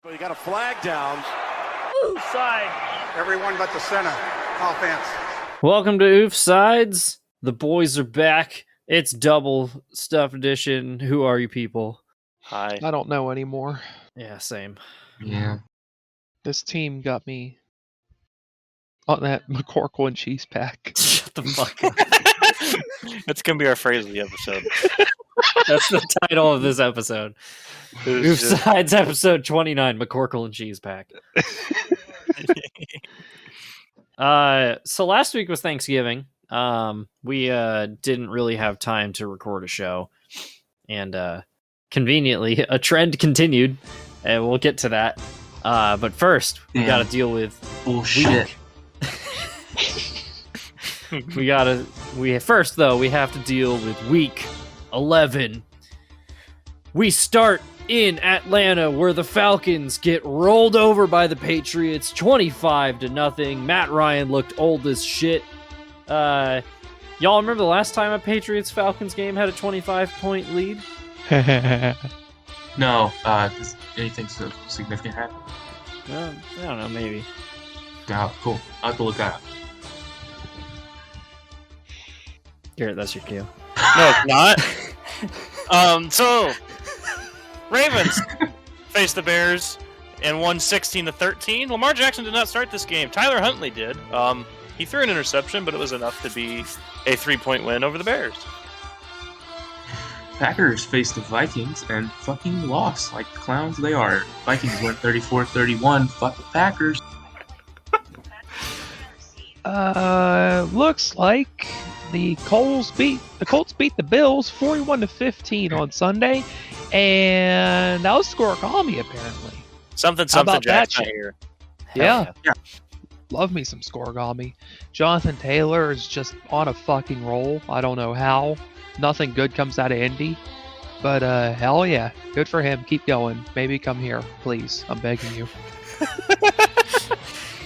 So you got a flag down. Oofside. Everyone but the center. Offense. Welcome to Oofsides. The boys are back. It's double stuff edition. Who are you people? Hi. I don't know anymore. Yeah, same. Yeah. This team got me on that McCorkle and cheese pack. Shut the fuck up. That's going to be our phrase of the episode. That's the title of this episode. Oofsides episode 29, McCorkle and cheese pack. So last week was Thanksgiving. We didn't really have time to record a show, and conveniently a trend continued, and we'll get to that. But first, we got to deal with bullshit. we have to deal with week 11. We start in Atlanta, where the Falcons get rolled over by the Patriots 25-0. Matt Ryan looked old as shit. Y'all remember the last time a Patriots-Falcons game had a 25-point lead? No, does anything so significant happen? I don't know, maybe. Oh, cool. I'll have to look that up. Garrett, that's your cue. No, it's not. So Ravens faced the Bears and won 16-13. Lamar Jackson did not start this game. Tyler Huntley did. He threw an interception, but it was enough to be a 3-point win over the Bears. Packers faced the Vikings and fucking lost like the clowns they are. Vikings went 34-31. Fuck the Packers. Looks like the Colts beat the Bills 41-15 on Sunday, and that was scoregami apparently. Something, about that Jackson shit? here. Yeah. Yeah. Love me some scoregami. Jonathan Taylor is just on a fucking roll. I don't know how. Nothing good comes out of Indy. But hell yeah. Good for him. Keep going. Maybe come here, please. I'm begging you.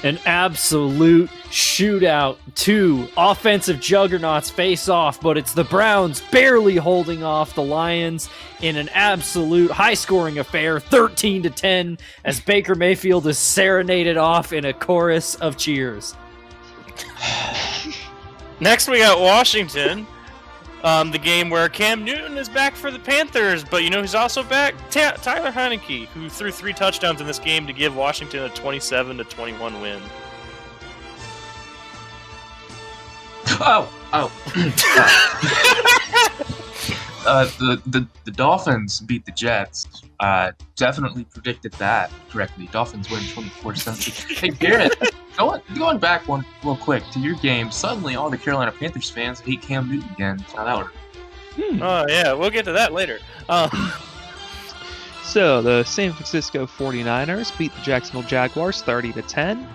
An absolute shootout. Two offensive juggernauts face off, but it's the Browns barely holding off the Lions in an absolute high-scoring affair, 13-10, as Baker Mayfield is serenaded off in a chorus of cheers. Next, we got Washington. The game where Cam Newton is back for the Panthers, but you know who's also back? Tyler Heineke, who threw 3 touchdowns in this game to give Washington a 27-21 win. The Dolphins beat the Jets. Definitely predicted that correctly. Dolphins win 24-17. Hey Garrett, going back one real quick to your game. Suddenly, all the Carolina Panthers fans hate Cam Newton again. How that worked. Oh yeah, we'll get to that later. So the San Francisco 49ers beat the Jacksonville Jaguars 30-10.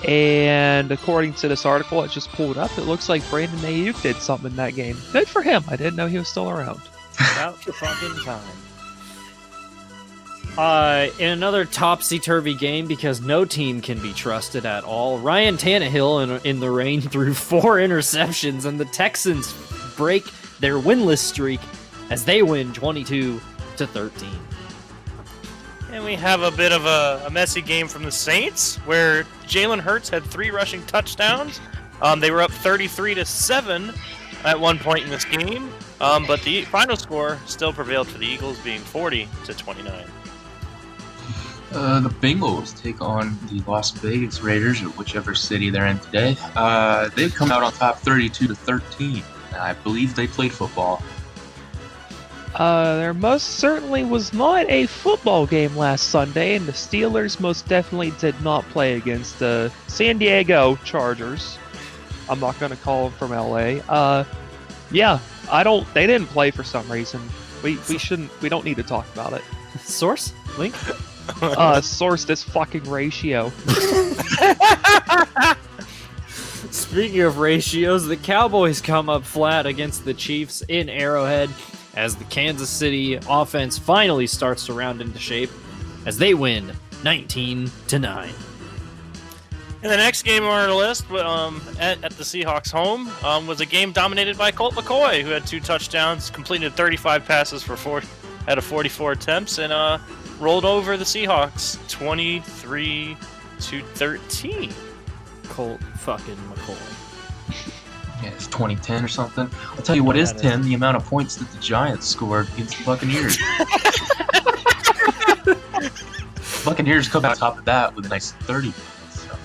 And according to this article I just pulled up, it looks like Brandon Ayuk did something in that game. Good for him. I didn't know he was still around. About fucking time. In another topsy-turvy game, because no team can be trusted at all, Ryan Tannehill in the rain threw 4 interceptions, and the Texans break their winless streak as they win 22-13. And we have a bit of a messy game from the Saints, where Jalen Hurts had 3 rushing touchdowns. They were up 33-7 at one point in this game, but the final score still prevailed for the Eagles, being 40-29. The Bengals take on the Las Vegas Raiders, or whichever city they're in today. They've come out on top 32-13. I believe they played football. There most certainly was not a football game last Sunday, and the Steelers most definitely did not play against the San Diego Chargers. I'm not going to call them from LA. Yeah, they didn't play for some reason. We don't need to talk about it. Source? Link? Source this fucking ratio. Speaking of ratios, the Cowboys come up flat against the Chiefs in Arrowhead as the Kansas City offense finally starts to round into shape as they win 19-9. And the next game on our list, at the Seahawks' home, was a game dominated by Colt McCoy, who had 2 touchdowns, completed 35 passes for 44 attempts, and rolled over the Seahawks 23-13. Colt fucking McCoy. Yeah, it's 2010 or something. I'll tell you what is That is. 10, the amount of points that the Giants scored against the Buccaneers. Buccaneers come out top of that with a nice 30 points. So.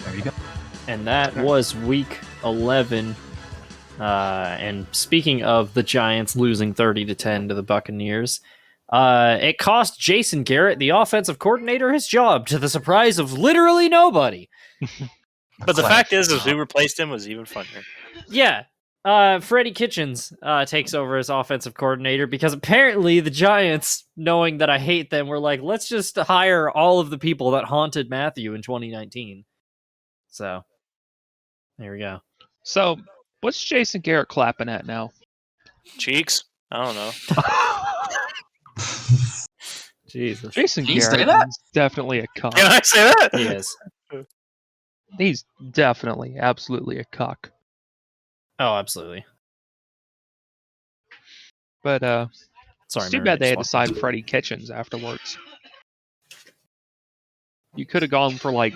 There you go. And that was week 11. And speaking of the Giants losing 30-10 to the Buccaneers, it cost Jason Garrett, the offensive coordinator, his job to the surprise of literally nobody. But the fact is who replaced him was even funnier. Yeah. Freddie Kitchens takes over as offensive coordinator because apparently the Giants, knowing that I hate them, were like, let's just hire all of the people that haunted Matthew in 2019. So, there we go. So, what's Jason Garrett clapping at now? Cheeks? I don't know. Jesus. Jason Can you say Garrett that? is definitely a cuck. Can I say that? He is. He's definitely, absolutely a cuck. Oh, absolutely. But Sorry, it's too Mary bad they had to Jane. sign Freddie Kitchens afterwards. You could have gone for like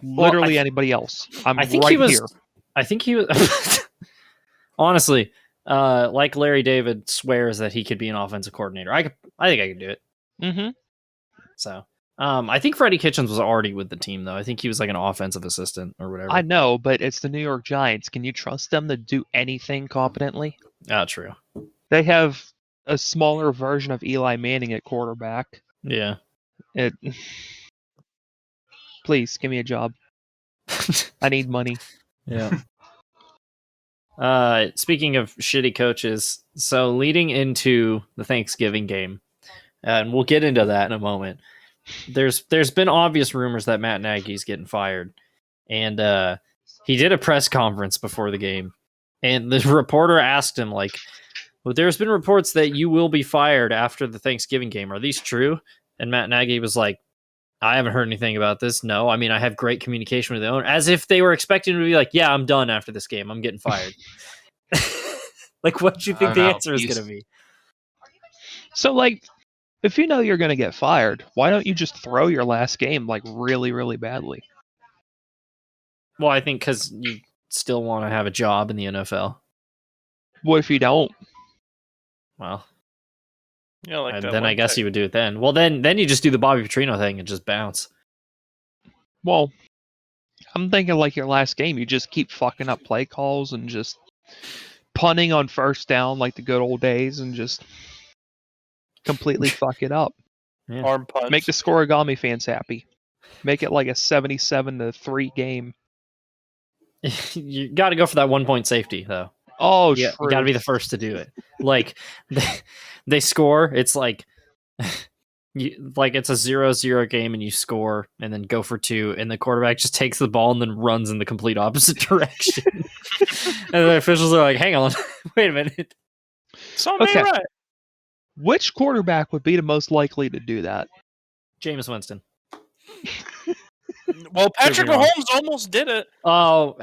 literally anybody else. I think right he was. here. I think he was. Honestly, like Larry David swears that he could be an offensive coordinator. I think I could do it. Mm-hmm. So, I think Freddie Kitchens was already with the team though. I think he was like an offensive assistant or whatever. I know, but it's the New York Giants. Can you trust them to do anything competently? True. They have a smaller version of Eli Manning at quarterback. Yeah. Please give me a job. I need money. Yeah. Speaking of shitty coaches, so leading into the Thanksgiving game, and we'll get into that in a moment. There's been obvious rumors that Matt Nagy's getting fired, and he did a press conference before the game, and the reporter asked him like, "Well, there's been reports that you will be fired after the Thanksgiving game. Are these true?" And Matt Nagy was like, I haven't heard anything about this. No, I mean, I have great communication with the owner, as if they were expecting him to be like, yeah, I'm done after this game. I'm getting fired. Like, what do you think the answer is going to be? So, like, if you know you're going to get fired, why don't you just throw your last game, like, really, really badly? Well, I think because you still want to have a job in the NFL. What if you don't? Well, Yeah, like that then one I guess guy. you would do it then. Well, then you just do the Bobby Petrino thing and just bounce. Well, I'm thinking like your last game, you just keep fucking up play calls and just punting on first down like the good old days and just completely fuck it up. Yeah. Arm punch. Make the Scorigami fans happy. Make it like a 77-3 game. You got to go for that 1 point safety, though. Oh, Yeah, true. you got to be the first to do it. Like they score, it's like it's a 0-0 game, and you score, and then go for two, and the quarterback just takes the ball and then runs in the complete opposite direction. And the officials are like, "Hang on, wait a minute." Something Okay. right. Which quarterback would be the most likely to do that? Jameis Winston. Well, Patrick Could be wrong. Mahomes almost did it Oh,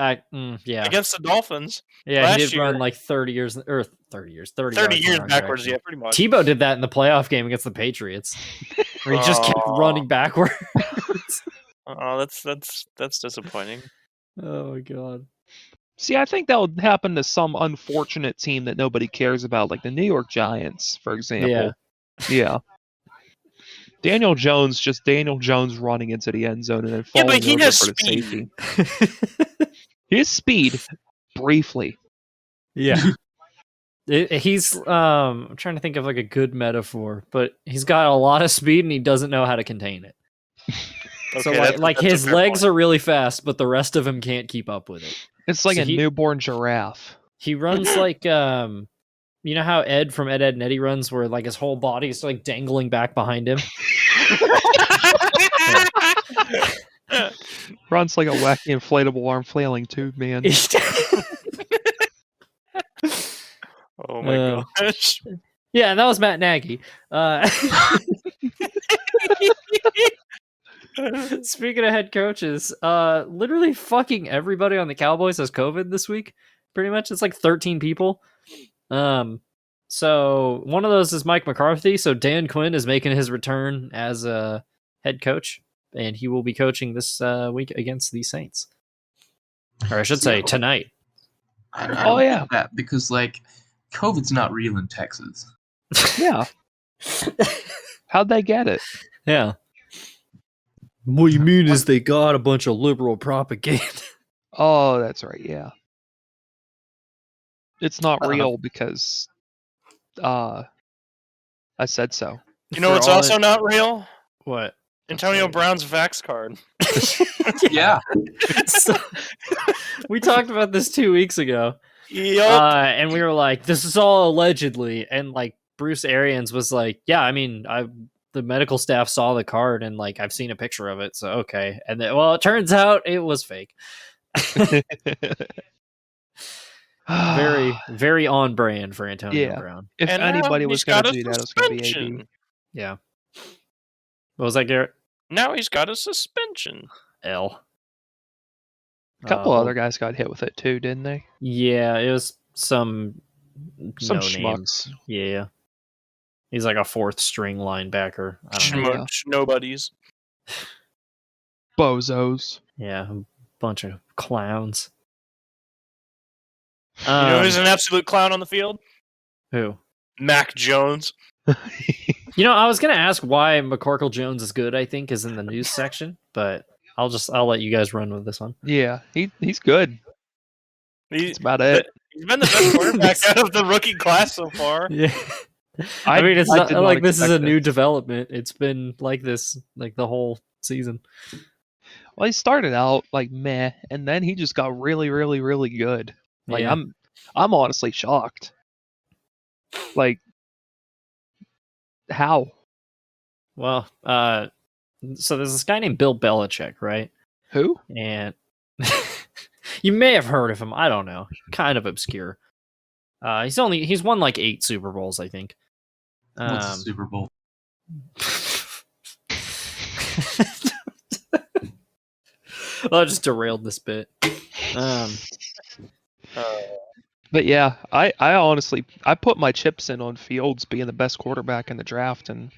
yeah, against the Dolphins. yeah. last He did year. run like 30 years, or 30 years, 30 30 yards years in the wrong backwards, direction. yeah, pretty much. Tebow did that in the playoff game against the Patriots, where he just kept Oh. running backwards. Oh, that's disappointing. Oh my god. See, I think that would happen to some unfortunate team that nobody cares about, like the New York Giants, for example. Yeah. Daniel Jones running into the end zone and then Yeah, falling but he over has for the speed. safety. His speed, briefly. Yeah. He's I'm trying to think of like a good metaphor, but he's got a lot of speed and he doesn't know how to contain it. So Okay, like that's a his fair legs point. are really fast, but the rest of him can't keep up with it. It's like So a he- newborn giraffe. He runs like you know how Ed from Ed, Ed and Eddie runs, where like his whole body is like dangling back behind him. Runs like a wacky inflatable arm flailing tube, man. Oh my gosh. Yeah, and that was Matt Nagy. Speaking of head coaches, literally fucking everybody on the Cowboys has COVID this week. Pretty much, it's like 13 people. So one of those is Mike McCarthy. So Dan Quinn is making his return as a head coach, and he will be coaching this week against the Saints. Or I should say tonight. I don't get that because COVID's not real in Texas. Yeah. How'd they get it? Yeah. What you mean is they got a bunch of liberal propaganda. Oh, that's right. Yeah. It's not real because I said so. You know what's also not real? What? Antonio Brown's Vax card. Yeah. So, we talked about this 2 weeks ago. Yep. And we were like, this is all allegedly. And Bruce Arians was like, yeah, I mean, the medical staff saw the card and I've seen a picture of it. So, okay. And then, well, it turns out it was fake. Very, very on brand for Antonio Brown. If And anybody now was he's going got to a do that, it was going to be suspension. AB. Yeah. What was that, Garrett? Now he's got a suspension. L. A couple other guys got hit with it too, didn't they? Yeah, it was some no name. schmucks. Yeah. He's like a fourth string linebacker. I don't know. Nobodies. Bozos. Yeah, a bunch of clowns. You know who's an absolute clown on the field? Who? Mac Jones. You know, I was gonna ask why McCorkle Jones is good. I think is in the news section, but I'll let you guys run with this one. Yeah, he's good. That's about it. He's been the best quarterback out of the rookie class so far. Yeah. I mean, it's not like this is a new development. It's been like this the whole season. Well, he started out meh, and then he just got really, really, really good. Yeah. I'm honestly shocked. How? Well, so there's this guy named Bill Belichick, right? Who? And you may have heard of him. I don't know. Kind of obscure. He's won 8 Super Bowls, I think. What's a Super Bowl? Well, I just derailed this bit. But yeah, I honestly put my chips in on Fields being the best quarterback in the draft, and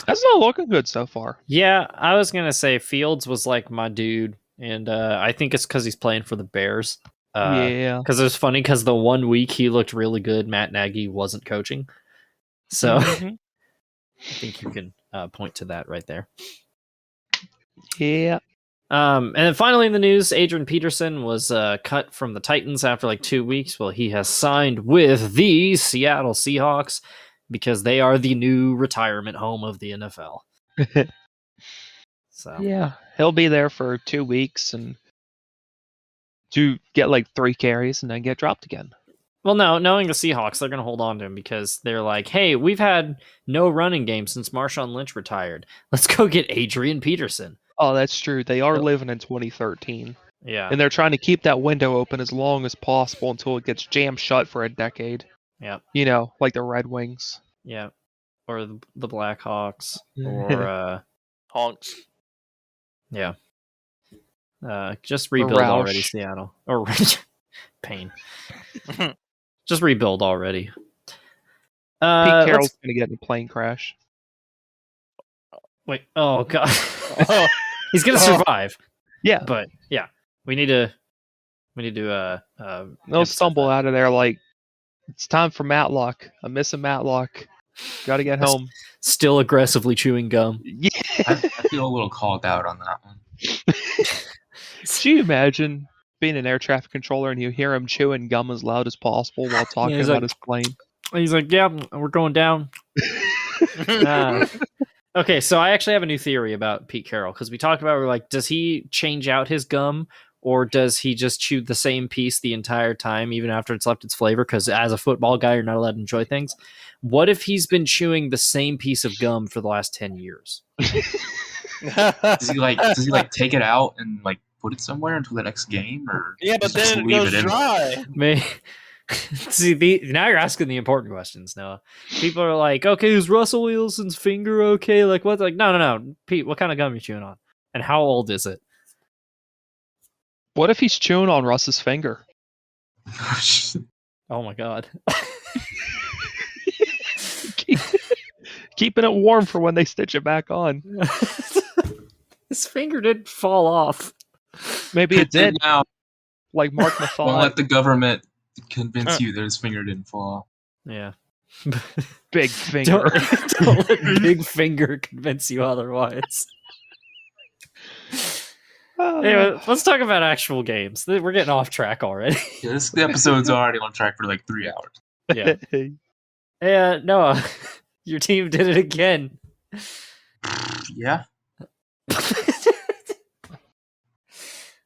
that's not looking good so far. Yeah, I was gonna say Fields was my dude, and I think it's because he's playing for the Bears. Yeah, because it was funny because the 1 week he looked really good, Matt Nagy wasn't coaching, so I think you can point to that right there. Yeah. And then finally in the news, Adrian Peterson was cut from the Titans after 2 weeks. Well, he has signed with the Seattle Seahawks because they are the new retirement home of the NFL. So yeah, he'll be there for 2 weeks and to get 3 carries and then get dropped again. Well, no, knowing the Seahawks, they're going to hold on to him because they're like, hey, we've had no running game since Marshawn Lynch retired. Let's go get Adrian Peterson. Oh, that's true. They are living in 2013. Yeah. And they're trying to keep that window open as long as possible until it gets jammed shut for a decade. Yeah. You know, like the Red Wings. Yeah. Or the Blackhawks. Or Honks. Yeah. Just rebuild already, Seattle. Or pain. Just rebuild already. Pete Carroll's going to get in a plane crash. Wait. Oh god. He's going to survive. Yeah. But yeah, we need to. They'll stumble out of there it's time for Matlock. I'm missing Matlock. Got to get home. Still aggressively chewing gum. Yeah. I feel a little called out on that one. Could you imagine being an air traffic controller and you hear him chewing gum as loud as possible while talking about his plane? He's like, yeah, we're going down. Okay, so I actually have a new theory about Pete Carroll because we talked about, we're like, does he change out his gum or does he just chew the same piece the entire time, even after it's left its flavor? Because as a football guy, you're not allowed to enjoy things. What if he's been chewing the same piece of gum for the last 10 years? Does he take it out and put it somewhere until the next game, or yeah, but just then it leave goes it in? dry. See, now you're asking the important questions, Noah. People are like, okay, is Russell Wilson's finger okay? What? No. Pete, what kind of gum are you chewing on? And how old is it? What if he's chewing on Russ's finger? Oh my god. Keeping it warm for when they stitch it back on. His finger didn't fall off. Maybe it did, now. like Mark Don't Mathon. let the government convince you that his finger didn't fall. Yeah. Big finger. Don't let Big Finger convince you otherwise. Anyway, let's talk about actual games. We're getting off track already. Yeah, this episode's already on track for like 3 hours. Yeah. Yeah, Noah, your team did it again. Yeah.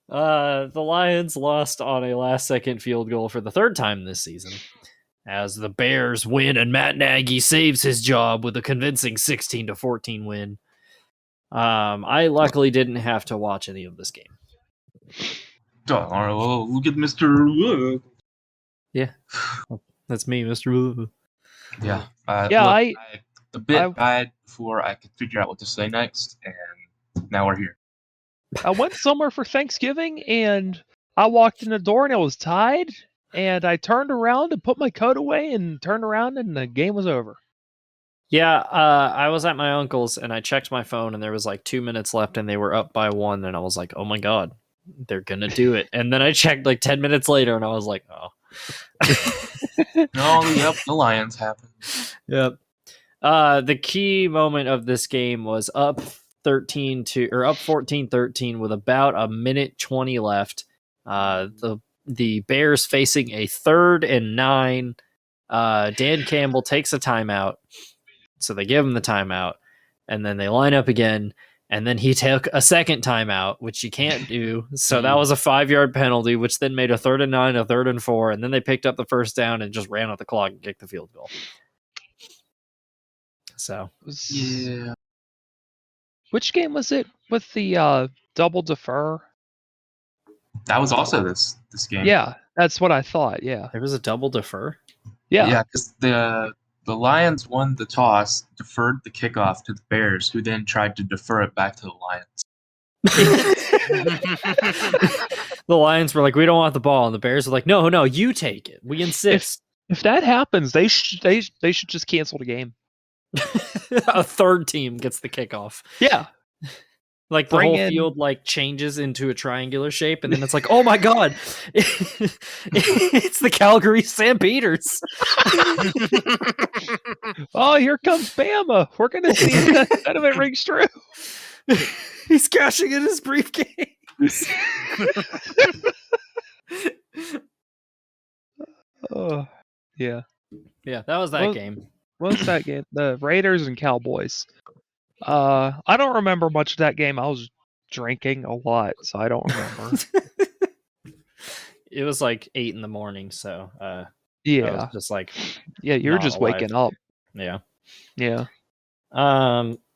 The Lions lost on a last-second field goal for the third time this season, as the Bears win and Matt Nagy saves his job with a convincing 16-14 win. I luckily didn't have to watch any of this game. Oh, all right, well, look at Mr. Yeah, that's me, Mr. Yeah. Yeah, look, I a bit bad before I could figure out what to say next, and now we're here. I went somewhere for Thanksgiving, and I walked in the door, and it was tied, and I turned around and put my coat away and turned around, and the game was over. Yeah, I was at my uncle's, and I checked my phone, and there was like 2 minutes left, and they were up by 1, and I was like, oh my god, they're gonna do it. And then I checked like 10 minutes later, and I was like, oh. Oh, yep, the Lions happened. Yep. The key moment of this game was up 14-13 with about a minute 20 left. The Bears facing a 3rd and 9. Dan Campbell takes a timeout, so they give him the timeout, and then they line up again, and then he took a second timeout, which you can't do. So that was a 5-yard penalty, which then made a 3rd and 9, a 3rd and 4, and then they picked up the first down and just ran out the clock and kicked the field goal. So Yeah. Which game was it with the double defer? That was also this game. Yeah, that's what I thought. Yeah, there was a double defer. yeah. because the Lions won the toss, deferred the kickoff to the Bears, who then tried to defer it back to the Lions. The Lions were like, we don't want the ball, and the Bears were like, no, you take it. We insist. If that happens, they should just cancel the game. A third team gets the kickoff. Yeah, Like the Bring whole in- field like changes into a triangular shape, and then it's like, oh my god, it's the Calgary Stampeders. Oh, here comes Bama. We're gonna see if none of it rings true. He's cashing in his briefcase. Oh, yeah. Yeah, that was that Well- game. What was that game? The Raiders and Cowboys. I don't remember much of that game. I was drinking a lot, so I don't remember. It was like 8 a.m, so I Yeah, was just like, yeah. You're not just alive. waking up. yeah. Yeah.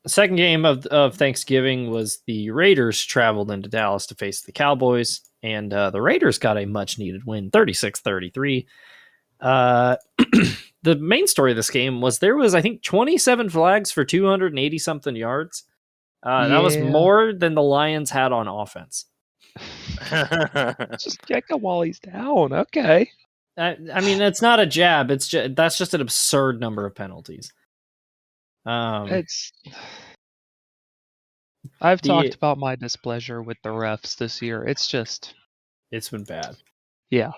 Second game of Thanksgiving was the Raiders traveled into Dallas to face the Cowboys, and the Raiders got a much needed win, 36-33. The main story of this game was there was, I think, 27 flags for 280 something yards. That was Yeah. more than the Lions had on offense. Just check him while he's down. Okay. I mean, it's not a jab. That's just an absurd number of penalties. It's. I've talked about my displeasure with the refs this year. It's just. It's been bad. Yeah.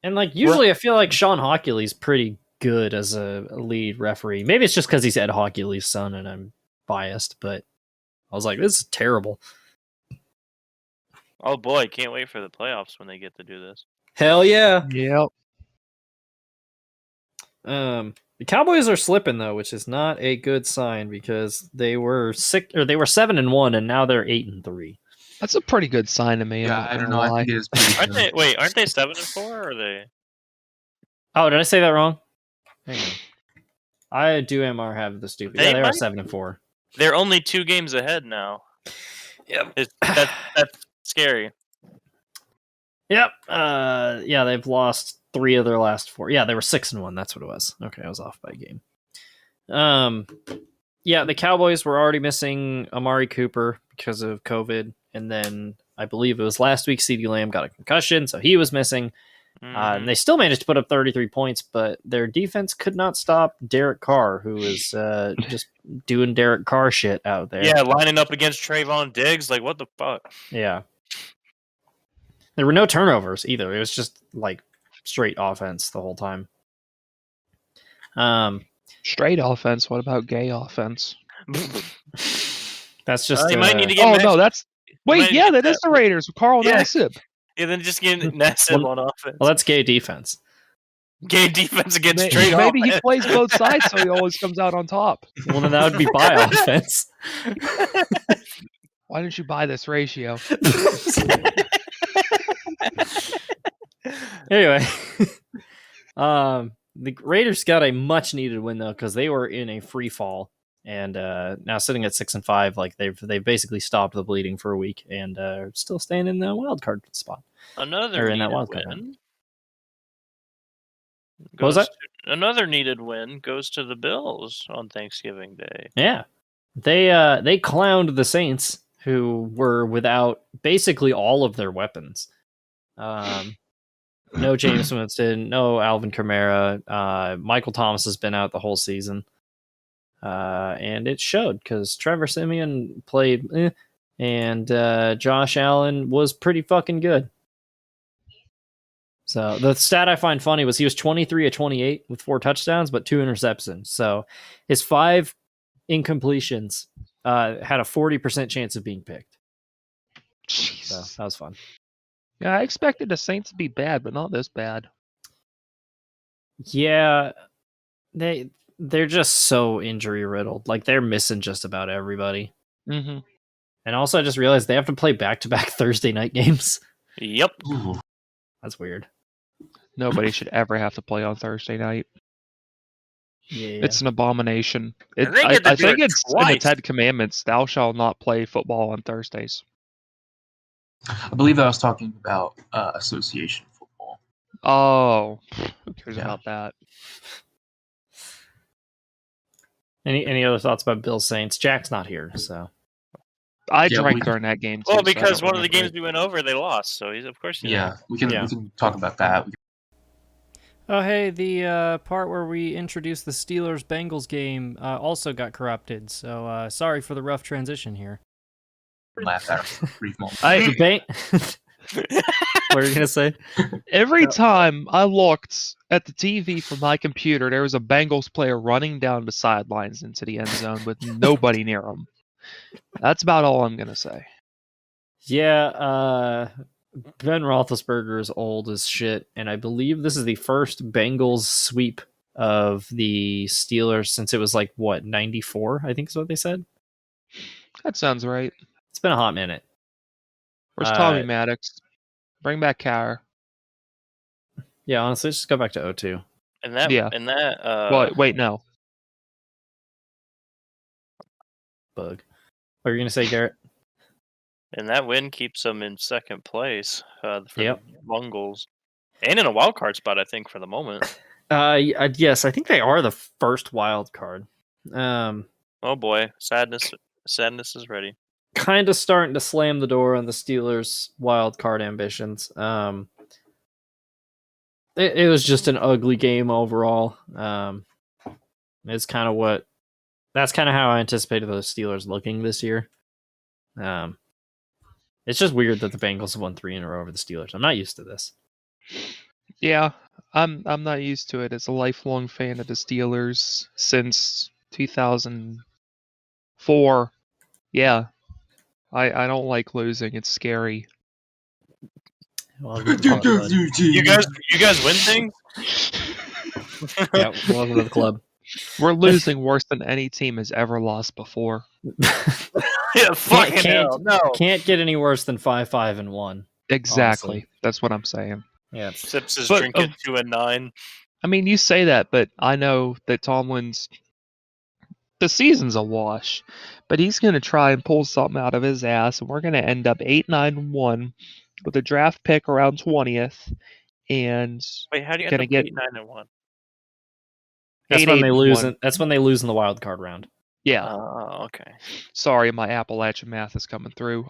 And like usually, I feel like Sean Hockley's pretty good as a lead referee. Maybe it's just because he's Ed Hockley's son, and I'm biased. But I was like, this is terrible. Oh boy, can't wait for the playoffs when they get to do this. Hell yeah. Yep. The Cowboys are slipping though, which is not a good sign because they were 7-1, and now they're 8-3. That's a pretty good sign to me. I'm Yeah, not I don't gonna know. I lie. think it is pretty Aren't good. they? Wait, aren't they 7-4? Or are they? Oh, did I say that wrong? Hang on. I do MR have the stupid. They Yeah, they are might- 7-4. They're only 2 games ahead now. Yep. That's scary. Yep. Yeah, they've lost 3 of their last 4. Yeah, they were 6-1. That's what it was. Okay, I was off by a game. Yeah, the Cowboys were already missing Amari Cooper because of COVID, and then I believe it was last week CeeDee Lamb got a concussion, so he was missing. And they still managed to put up 33 points, but their defense could not stop Derek Carr, who was just doing Derek Carr shit out there. Yeah, lining up against Trayvon Diggs. Like, what the fuck? Yeah. There were no turnovers either. It was just like straight offense the whole time. Straight offense. What about gay offense? That's just. You might need to get. Oh Max- no, that's. Wait, might yeah, get that is the Raiders. Carl Yeah. Nassib. Yeah, then just get Nassib on offense. Well, that's gay defense. Gay defense against straight Maybe he offense. plays both sides, so he always comes out on top. Well, then that would be by offense. Why didn't you buy this ratio? Anyway, the Raiders got a much needed win though, because they were in a free fall, and now sitting at 6-5, like they've basically stopped the bleeding for a week, and still staying in the wild card spot. Another Or in that needed wild card win. What was that? Another needed win goes to the Bills on Thanksgiving Day. Yeah, they clowned the Saints, who were without basically all of their weapons. No James Winston, no Alvin Kamara. Michael Thomas has been out the whole season. And it showed because Trevor Siemian played and Josh Allen was pretty fucking good. So the stat I find funny was he was 23 of 28 with 4 touchdowns, but 2 interceptions. So his 5 incompletions had a 40% chance of being picked. So that was fun. Yeah, I expected the Saints to be bad, but not this bad. Yeah, they're just so injury riddled. Like they're missing just about everybody. Mm-hmm. And also, I just realized they have to play back-to-back Thursday night games. Yep. Ooh. That's weird. Nobody should ever have to play on Thursday night. Yeah, It's an abomination. And they get to I do think it it's in the twice. 10 Commandments, thou shalt not play football on Thursdays. I believe I was talking about association football. Oh, who cares Yeah. about that? Any other thoughts about Bill Saints? Jack's not here, so I Yeah, drank we- during that game too. Well, so I because don't one of the remember games we went over, they lost. So he's of course. Yeah, we can talk about that. Oh, hey, the part where we introduced the Steelers-Bengals game also got corrupted, so sorry for the rough transition here. Laugh at it for a brief moment. What were you going to say? Every time I looked at the TV from my computer, there was a Bengals player running down the sidelines into the end zone with nobody near him. That's about all I'm going to say. Yeah, Ben Roethlisberger is old as shit, and I believe this is the first Bengals sweep of the Steelers since it was 94, I think is what they said. That sounds right. It's been a hot minute. Where's Tommy Maddox? Bring back Carr. Yeah, honestly, just go back to 02. And that. Yeah. And that. Wait, no. Bug. What are you going to say, Garrett? And that win keeps them in second place for Yep. the Bungles, and in a wild card spot, I think, for the moment. Yes, I think they are the first wild card. Oh boy, sadness is ready. Kind of starting to slam the door on the Steelers' wild card ambitions. It was just an ugly game overall. It's kind of that's kind of how I anticipated the Steelers looking this year. It's just weird that the Bengals have won 3 in a row over the Steelers. I'm not used to this. Yeah, I'm not used to it. As a lifelong fan of the Steelers since 2004. Yeah, I don't like losing. It's scary. Well, You guys win things. yeah, welcome to the club. We're losing worse than any team has ever lost before. Yeah, fucking hell, no. Can't get any worse than 5-5-1. Exactly. Honestly. That's what I'm saying. Yeah, Sips is But, drinking 2-9. I mean, you say that, but I know that Tomlin's the season's a wash, but he's going to try and pull something out of his ass, and we're going to end up 8-9-1 with a draft pick around 20th, and Wait, how do you gonna end up get 8-9-1? that's when they 8-8-1. lose. That's when they lose in the wild card round. Yeah. Oh, okay. Sorry, my Appalachian math is coming through.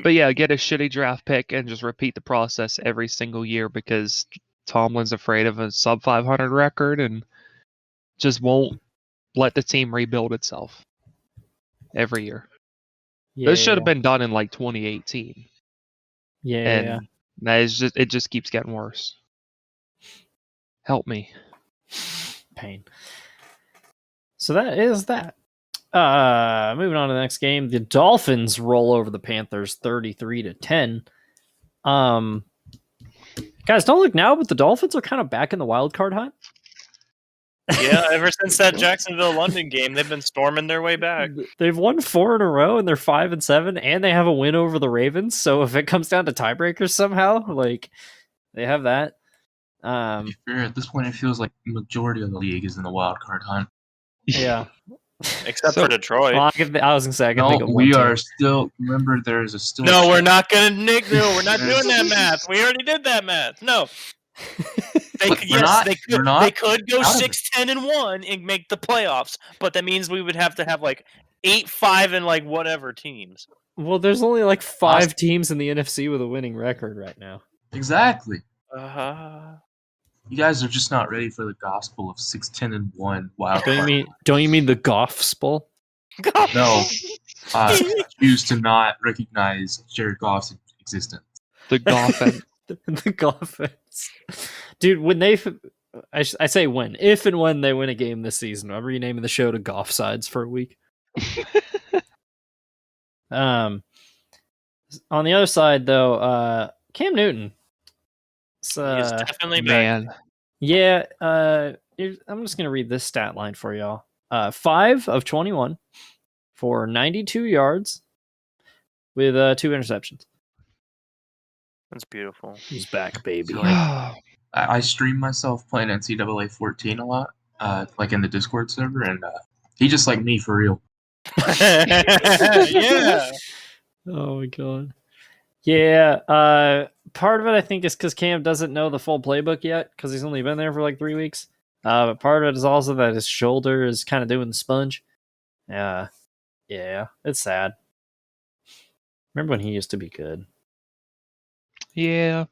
But yeah, get a shitty draft pick and just repeat the process every single year because Tomlin's afraid of a sub 500 record and just won't let the team rebuild itself every year. Yeah, This should have been done in like 2018. Yeah. And that is just it just keeps getting worse. Help me. Pain. So that is that. Moving on to the next game, the Dolphins roll over the Panthers 33-10. Guys, don't look now, but the Dolphins are kind of back in the wild card hunt. Yeah, ever since that Jacksonville London game, they've been storming their way back. They've won 4 in a row, and they're 5-7, and they have a win over the Ravens. So if it comes down to tiebreakers somehow, like they have that. To be fair, at this point, it feels like the majority of the league is in the wild card hunt. Yeah. Except for Detroit. Well, I was gonna say I can think of one we team. are still. Remember, there's a still. No, we're not gonna Nick. No, we're not doing that math. We already did that math. No. They could, they could go 6-10-1 and make the playoffs, but that means we would have to have like 8-5 and like whatever teams. Well, there's only like 5 teams in the NFC with a winning record right now. Exactly. Uh-huh. You guys are just not ready for the gospel of 6-10-1 wild card. Don't you mean the Goffspel? No. I choose to not recognize Jared Goff's existence. The Dolphins. The Goffins. Dude, when I say when, if and when they win a game this season, I'm renaming the show to Oofsides for a week. On the other side, though, Cam Newton. He's definitely man. back. Yeah, I'm just gonna read this stat line for y'all. 5 of 21 for 92 yards with 2 interceptions. That's beautiful. He's back, baby. I stream myself playing NCAA 14 a lot, like in the Discord server, and he just like me for real. Yeah. Oh my god. Yeah. Part of it I think is because Cam doesn't know the full playbook yet because he's only been there for like 3 weeks. But part of it is also that his shoulder is kind of doing the sponge. Yeah, it's sad. Remember when he used to be good? Yeah.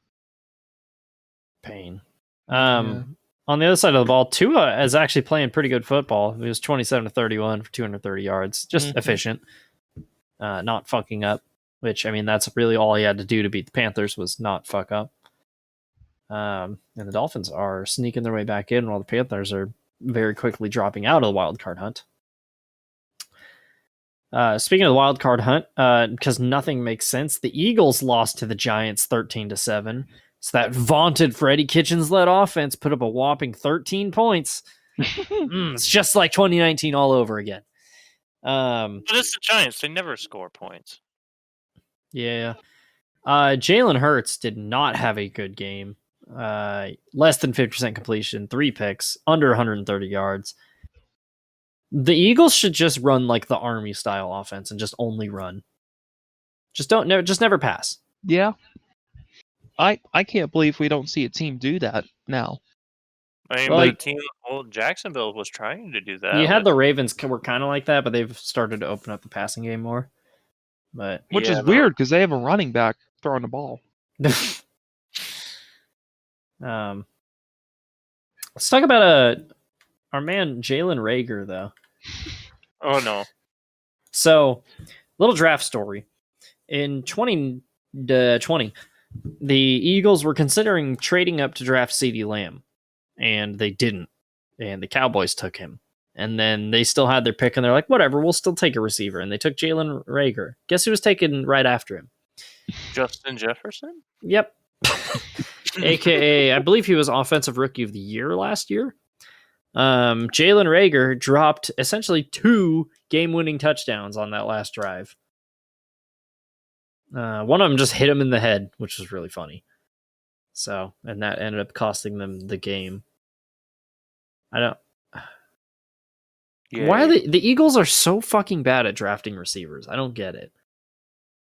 Pain. On the other side of the ball, Tua is actually playing pretty good football. He was 27-31 for 230 yards. Just efficient. Not fucking up. Which, I mean, that's really all he had to do to beat the Panthers was not fuck up. And the Dolphins are sneaking their way back in while the Panthers are very quickly dropping out of the wild card hunt. Speaking of the wild card hunt, because nothing makes sense, the Eagles lost to the Giants 13-7. So that vaunted Freddie Kitchens-led offense put up a whopping 13 points. It's just like 2019 all over again. But it's the Giants. They never score points. Yeah. Jalen Hurts did not have a good game. Less than 50% completion, 3 picks, under 130 yards. The Eagles should just run like the Army style offense and just only run. Just never pass. Yeah. I can't believe we don't see a team do that now. I mean, Jacksonville was trying to do that. You had the Ravens were kind of like that, but they've started to open up the passing game more. But Which is weird because they have a running back throwing the ball. Let's talk about our man Jalen Reagor, though. Oh no! So, little draft story. In 2020, the Eagles were considering trading up to draft CeeDee Lamb, and they didn't. And the Cowboys took him. And then they still had their pick, and they're like, whatever, we'll still take a receiver. And they took Jalen Reagor. Guess who was taken right after him? Justin Jefferson? Yep. AKA, I believe he was Offensive Rookie of the Year last year. Jalen Reagor dropped essentially 2 game-winning touchdowns on that last drive. One of them just hit him in the head, which was really funny. So, and that ended up costing them the game. Yeah. Why are the Eagles are so fucking bad at drafting receivers? I don't get it.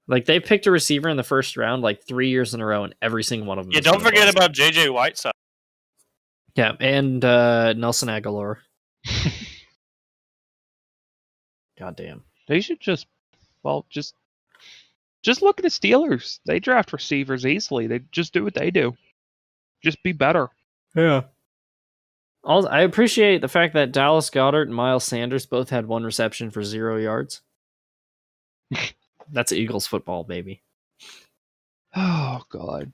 Like, they picked a receiver in the first round like 3 years in a row, and every single one of them. Yeah, don't forget about J.J. Whiteside. Yeah, and Nelson Aguilar. God damn. They should just Just look at the Steelers. They draft receivers easily. They just do what they do. Just be better. Yeah. Also, I appreciate the fact that Dallas Goedert and Miles Sanders both had 1 reception for 0 yards. That's Eagles football, baby. Oh God.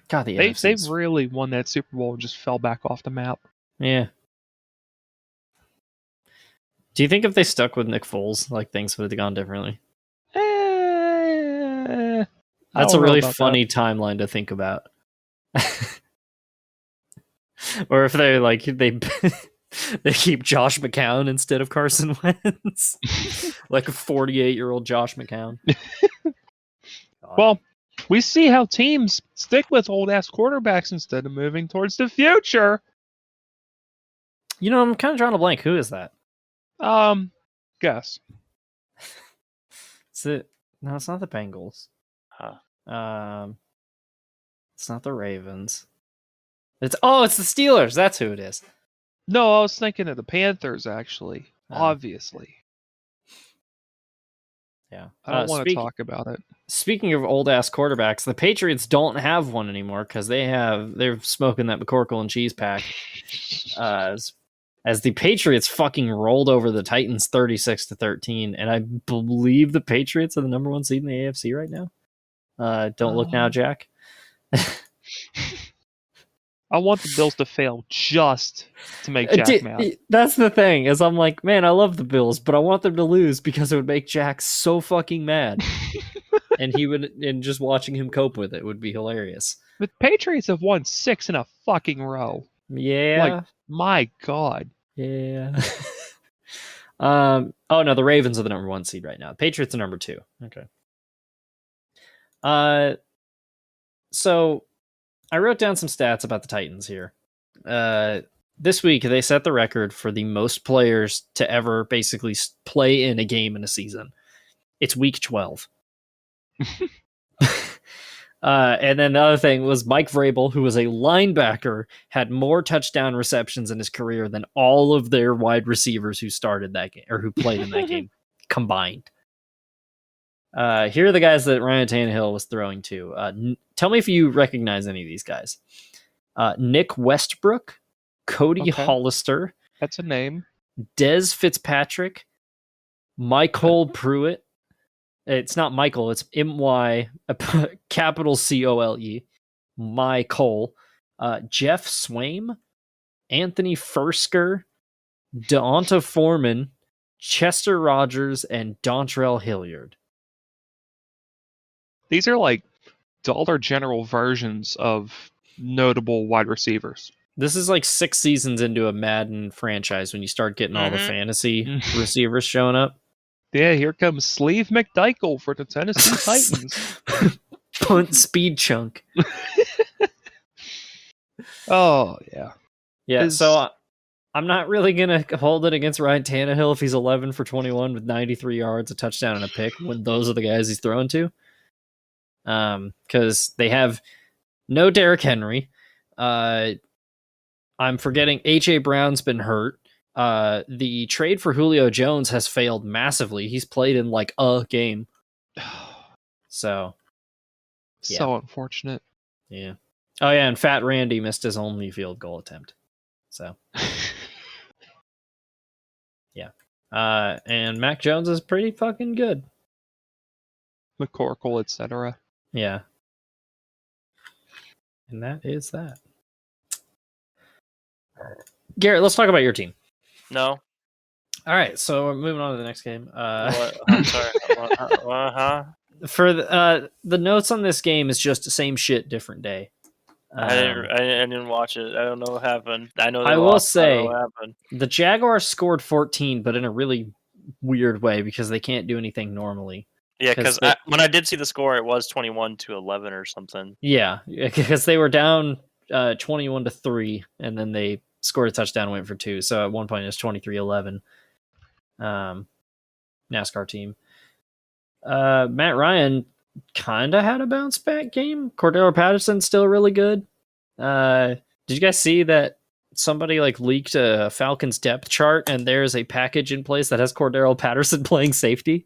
God, the They've NFC's really won that Super Bowl and just fell back off the map. Yeah. Do you think if they stuck with Nick Foles, like things would have gone differently? That's a really funny timeline to think about. Or if they they keep Josh McCown instead of Carson Wentz, like a 48-year-old Josh McCown. Well, we see how teams stick with old ass quarterbacks instead of moving towards the future. You know, I'm kind of drawing a blank. Who is that? Guess. Is it? No, it's not the Bengals. Huh. It's not the Ravens. It's the Steelers. That's who it is. No, I was thinking of the Panthers, actually. Oh. Obviously. Yeah. I don't want to talk about it. Speaking of old ass quarterbacks, the Patriots don't have one anymore because they're smoking that McCorkle and cheese pack. As the Patriots fucking rolled over the Titans 36-13, and I believe the Patriots are the number 1 seed in the AFC right now. Don't look now, Jack. I want the Bills to fail just to make Jack mad. That's the thing, is I'm like, man, I love the Bills, but I want them to lose because it would make Jack so fucking mad. And just watching him cope with it would be hilarious. The Patriots have won 6 in a fucking row. Yeah. Like, my God. Yeah. Oh no, the Ravens are the number 1 seed right now. Patriots are number 2. Okay. So I wrote down some stats about the Titans here. This week, they set the record for the most players to ever basically play in a game in a season. It's week 12. And then the other thing was Mike Vrabel, who was a linebacker, had more touchdown receptions in his career than all of their wide receivers who started that game or who played in that game combined. Here are the guys that Ryan Tannehill was throwing to. Tell me if you recognize any of these guys. Nick Westbrook, Cody Hollister. That's a name. Dez Fitzpatrick, Michael Pruitt. It's not Michael, it's M-Y, capital C-O-L-E. Michael. Jeff Swaim, Anthony Fursker, Deonta Foreman, Chester Rogers, and Dontrell Hilliard. These are like Dollar General versions of notable wide receivers. This is like 6 seasons into a Madden franchise when you start getting all the fantasy receivers showing up. Yeah, here comes Sleeve McDykel for the Tennessee Titans. Punt speed chunk. Oh, yeah. Yeah, so I'm not really going to hold it against Ryan Tannehill if he's 11 for 21 with 93 yards, a touchdown, and a pick when those are the guys he's throwing to. Because they have no Derrick Henry. I'm forgetting A.J. Brown's been hurt. The trade for Julio Jones has failed massively. He's played in like a game. So unfortunate. Yeah. Oh yeah, and Fat Randy missed his only field goal attempt. So yeah. And Mac Jones is pretty fucking good. McCorkle, etc. Yeah. And that is that. Garrett, let's talk about your team. No. All right, so we're moving on to the next game. What? I'm sorry. For the notes on this game is just the same shit, different day. I didn't watch it. I don't know what happened. I know. I will say what happened. The Jaguars scored 14, but in a really weird way because they can't do anything normally. Yeah, because when I did see the score, it was 21-11 or something. Yeah, because they were down 21-3, and then they scored a touchdown and went for 2. So at one point it was 23-11. NASCAR team. Matt Ryan kind of had a bounce back game. Cordero Patterson's still really good. Did you guys see that somebody leaked a Falcons depth chart and there's a package in place that has Cordero Patterson playing safety?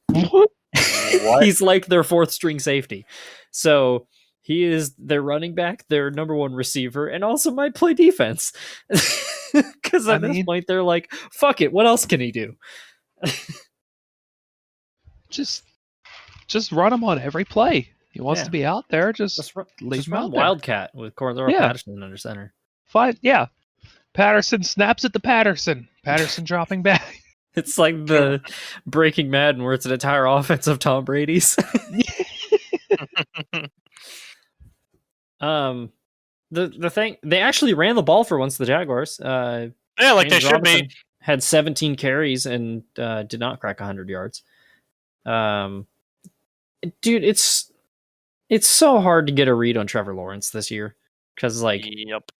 What? What? He's like their fourth string safety. So he is their running back, their number one receiver, and also might play defense. Because at this point, they're like, fuck it, what else can he do? Just run him on every play. He wants to be out there. Just leave him run out there. Wildcat with Cordero Patterson under center. Fine. Yeah. Patterson snaps at the Patterson. Patterson dropping back. It's like the Breaking Madden where it's an entire offense of Tom Brady's. The thing, they actually ran the ball for once, the Jaguars. Yeah, like they should be. Had 17 carries and did not crack 100 yards. Dude, it's so hard to get a read on Trevor Lawrence this year. Because, like,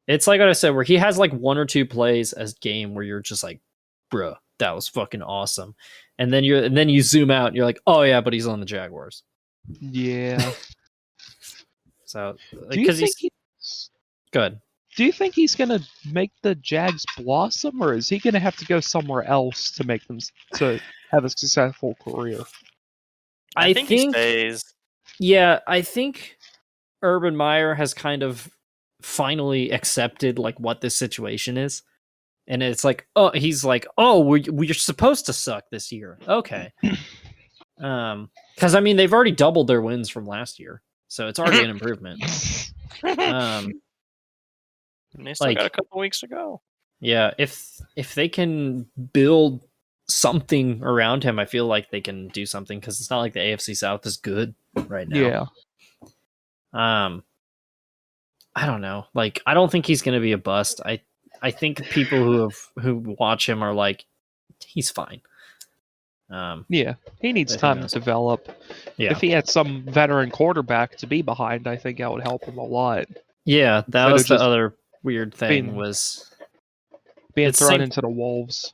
it's like what I said, where he has, like, one or two plays as game where you're just like, bruh, that was fucking awesome. And then you zoom out and you're like, oh, yeah, but he's on the Jaguars. Yeah. So, because he's good. Do you think he's going to make the Jags blossom, or is he going to have to go somewhere else to make them to have a successful career? I think he stays. Yeah, I think Urban Meyer has kind of finally accepted like what this situation is, and it's like, oh, he's like, oh, we're supposed to suck this year, okay. Because I mean, they've already doubled their wins from last year, so it's already an improvement. And they still got a couple weeks to go. Yeah, if they can build something around him, I feel like they can do something, because it's not like the AFC South is good right now. Yeah. I don't know. Like, I don't think he's going to be a bust. I think people who watch him are like, he's fine. Yeah, he needs time to develop. Yeah. If he had some veteran quarterback to be behind, I think that would help him a lot. Yeah, that was the other weird thing, was being thrown into the wolves.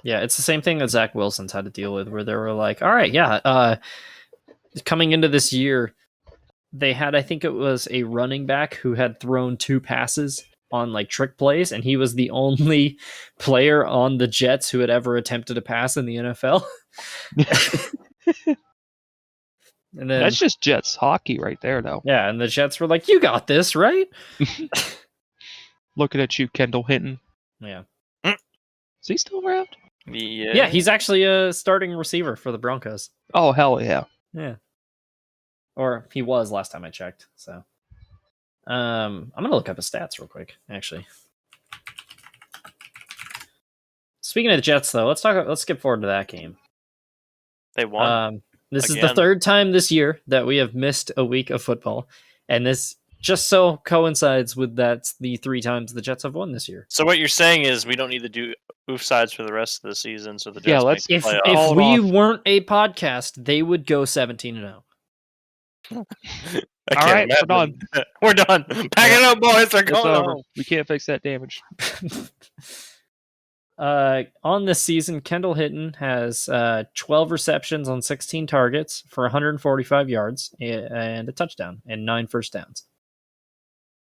Yeah, it's the same thing that Zach Wilson's had to deal with, where they were like, all right, yeah, coming into this year, they had, I think it was a running back who had thrown 2 passes on like trick plays, and he was the only player on the Jets who had ever attempted a pass in the NFL. And then, that's just Jets hockey right there, though. Yeah, and the Jets were like, you got this, right? Looking at you, Kendall Hinton. Yeah. Is he still around? Yeah, he's actually a starting receiver for the Broncos. Oh, hell yeah. Yeah. Or he was last time I checked, so. I'm going to look up his stats real quick, actually. Speaking of the Jets, though, let's skip forward to that game. They won. This is the third time this year that we have missed a week of football, and this just so coincides with that's the 3 times the Jets have won this year. So what you're saying is we don't need to do Oofsides for the rest of the season, so the Jets if we weren't a podcast, they would go 17-0. All right, we're done. We're done. Pack it up, boys. They're going home. We can't fix that damage. On this season, Kendall Hinton has 12 receptions on 16 targets for 145 yards and a touchdown and 9 first downs.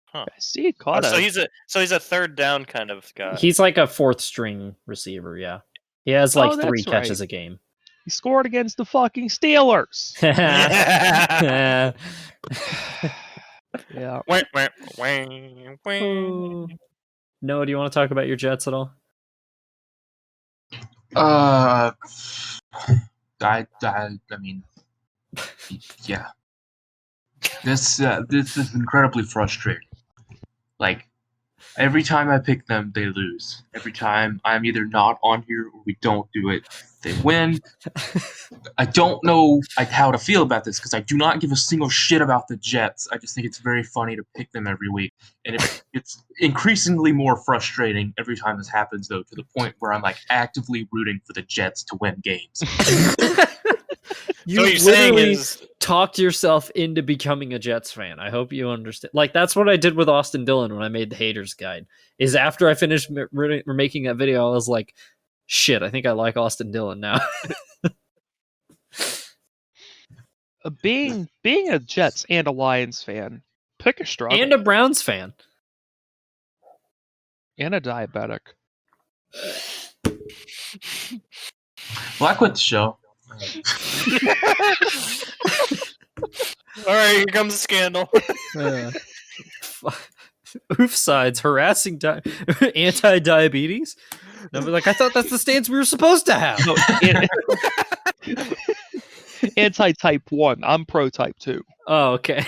Huh. See, caught so he's a third down kind of guy. He's like a 4th string receiver. Yeah, he has like 3 catches a game. He scored against the fucking Steelers. Yeah. Yeah. Noah, do you want to talk about your Jets at all? I mean, yeah. This is incredibly frustrating. Like, every time I pick them, they lose. Every time I'm either not on here or we don't do it, they win. I don't know how to feel about this, because I do not give a single shit about the Jets. I just think it's very funny to pick them every week. And it's increasingly more frustrating every time this happens, though, to the point where I'm like actively rooting for the Jets to win games. You literally talked yourself into becoming a Jets fan. I hope you understand. Like, that's what I did with Austin Dillon when I made the Haters Guide. Is after I finished making that video, I was like, shit, I think I like Austin Dillon now. Being a Jets and a Lions fan, pick a struggle. And a Browns fan. And a diabetic. Well, I quit the show. All right, here comes the scandal. Oofsides harassing anti-diabetes. And I'm like, I thought that's the stance we were supposed to have. No, anti-type 1. I'm pro-type 2. Oh, okay.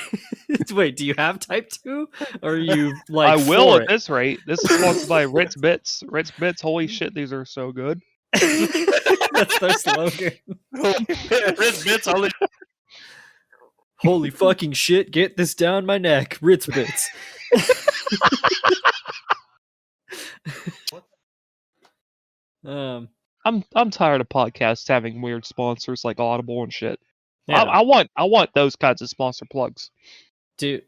Wait, do you have type 2? Or are you like I will for at this rate. This is sponsored by Ritz Bits. Ritz Bits, holy shit, these are so good. That's their slogan. Ritz Bits, only. Holy fucking shit, get this down my neck. Ritz Bits. I'm tired of podcasts having weird sponsors like Audible and shit. Yeah. I want those kinds of sponsor plugs. Dude,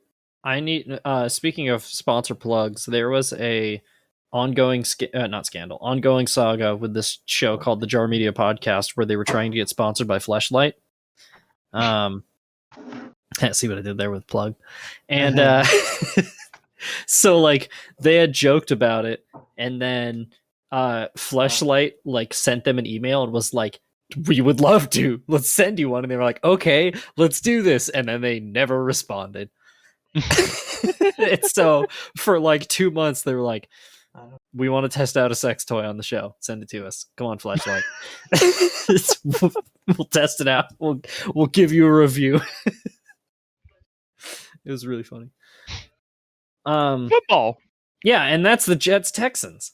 I need. Speaking of sponsor plugs, there was a ongoing ongoing saga with this show called the Jar Media Podcast, where they were trying to get sponsored by Fleshlight. See what I did there with plug, and so like they had joked about it, and then Fleshlight like sent them an email and was like, we would love to, let's send you one. And they were like, okay, let's do this. And then they never responded. And so for like 2 months they were like, we want to test out a sex toy on the show, send it to us, come on Fleshlight. we'll test it out, we'll give you a review. It was really funny. Football. Yeah, and that's the Jets Texans.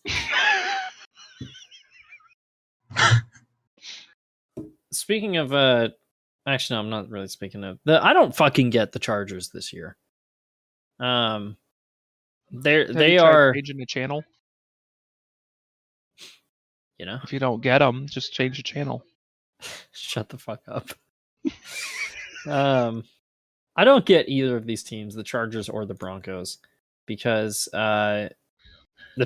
Speaking of actually no, I'm not really speaking of I don't fucking get the Chargers this year. They are changing the channel. You know, If you don't get them, just change the channel. shut the fuck up. I don't get either of these teams, the Chargers or the Broncos, because the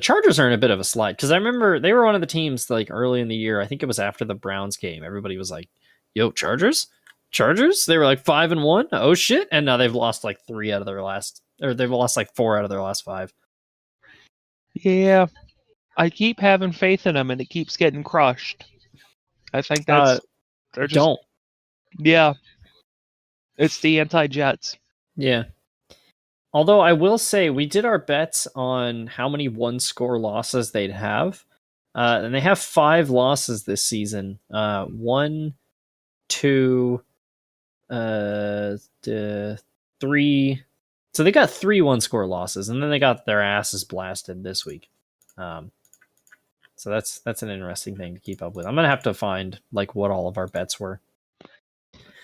Chargers are in a bit of a slide. Because I remember they were one of the teams like early in the year. I think it was after the Browns game. Everybody was like, "Yo, Chargers!" They were like 5-1. Oh shit! And now they've lost like 4 out of their last 5. Yeah, I keep having faith in them, and it keeps getting crushed. I think that's they're just Don't. Yeah, it's the anti-Jets. Yeah. Although I will say we did our bets on how many one-score losses they'd have, and they have 5 losses this season. 1, 2, 3. So they got 3 one-score losses, and then they got their asses blasted this week. So that's an interesting thing to keep up with. I'm gonna have to find like what all of our bets were.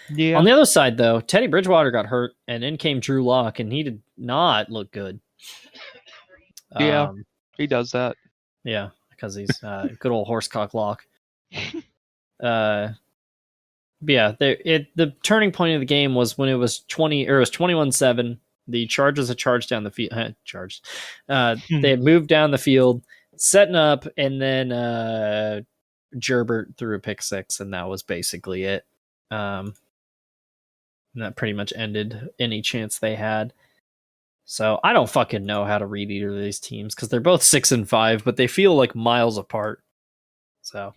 Yeah. On the other side, though, Teddy Bridgewater got hurt, and in came Drew Lock, and he did not look good. Yeah, he does that. Yeah, because he's good old horsecock Lock. Yeah, the turning point of the game was when it was 21-7. The Chargers had charged down the field. They had moved down the field, setting up, and then Gerbert threw a pick 6, and that was basically it. And that pretty much ended any chance they had. So I don't fucking know how to read either of these teams because they're both 6-5, but they feel like miles apart. So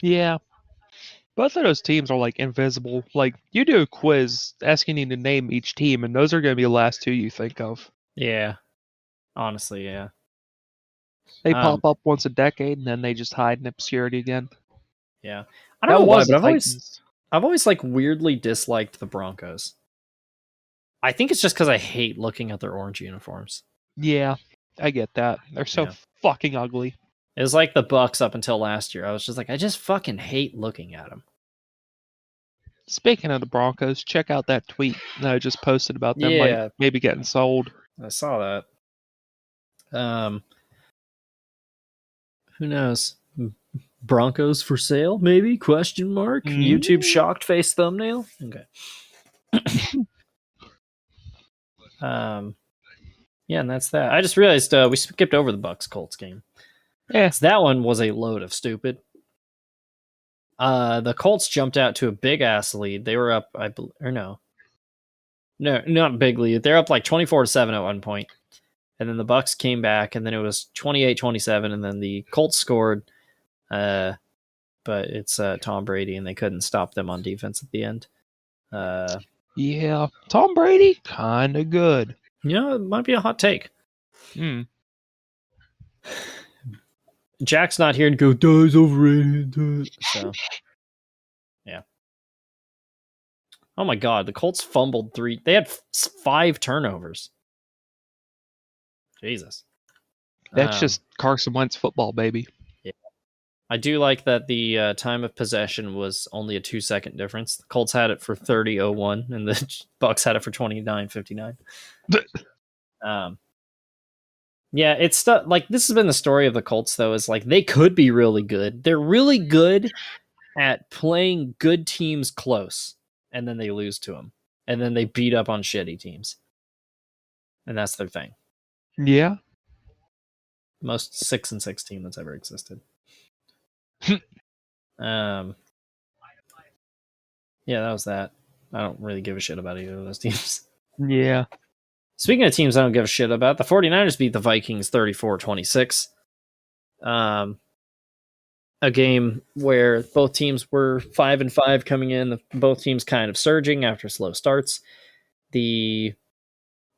Yeah. Both of those teams are like invisible. Like you do a quiz asking you to name each team, and those are going to be the last 2 you think of. yeah, honestly, yeah. They pop up once a decade, and then they just hide in obscurity again. Yeah, I don't know why, but I've always like weirdly disliked the Broncos. I think it's just because I hate looking at their orange uniforms. Yeah, I get that. They're so fucking ugly. It was like the Bucks up until last year. I was just like, I just fucking hate looking at them. Speaking of the Broncos, check out that tweet that I just posted about them like maybe getting sold. I saw that. Who knows? Broncos for sale, maybe? Question mark? YouTube shocked face thumbnail? Okay. Yeah, and that's that. I just realized we skipped over the Bucks Colts game. Yeah. So that one was a load of stupid. The Colts jumped out to a big ass lead. They were up, no, not big lead. They're up like 24-7 at one point. And then the Bucks came back, and then it was 28-27, and then the Colts scored. but it's Tom Brady, and they couldn't stop them on defense at the end. Yeah, Tom Brady, kind of good. It might be a hot take. Jack's not here to go, Duh's overrated. Duh. So, yeah. Oh my God, the Colts fumbled 3. They had 5 turnovers. Jesus. That's just Carson Wentz football, baby. Yeah. I do like that the time of possession was only a 2-second difference. The Colts had it for 30:01, and the Bucks had it for 29:59. Yeah, it's like this has been the story of the Colts, though, is like they could be really good. They're really good at playing good teams close, and then they lose to them, and then they beat up on shitty teams, and that's their thing. Yeah. Most 6-6 team that's ever existed. Yeah, that was that. I don't really give a shit about either of those teams. Yeah. Speaking of teams I don't give a shit about, the 49ers beat the Vikings 34-26. A game where both teams were 5-5 coming in, both teams kind of surging after slow starts. The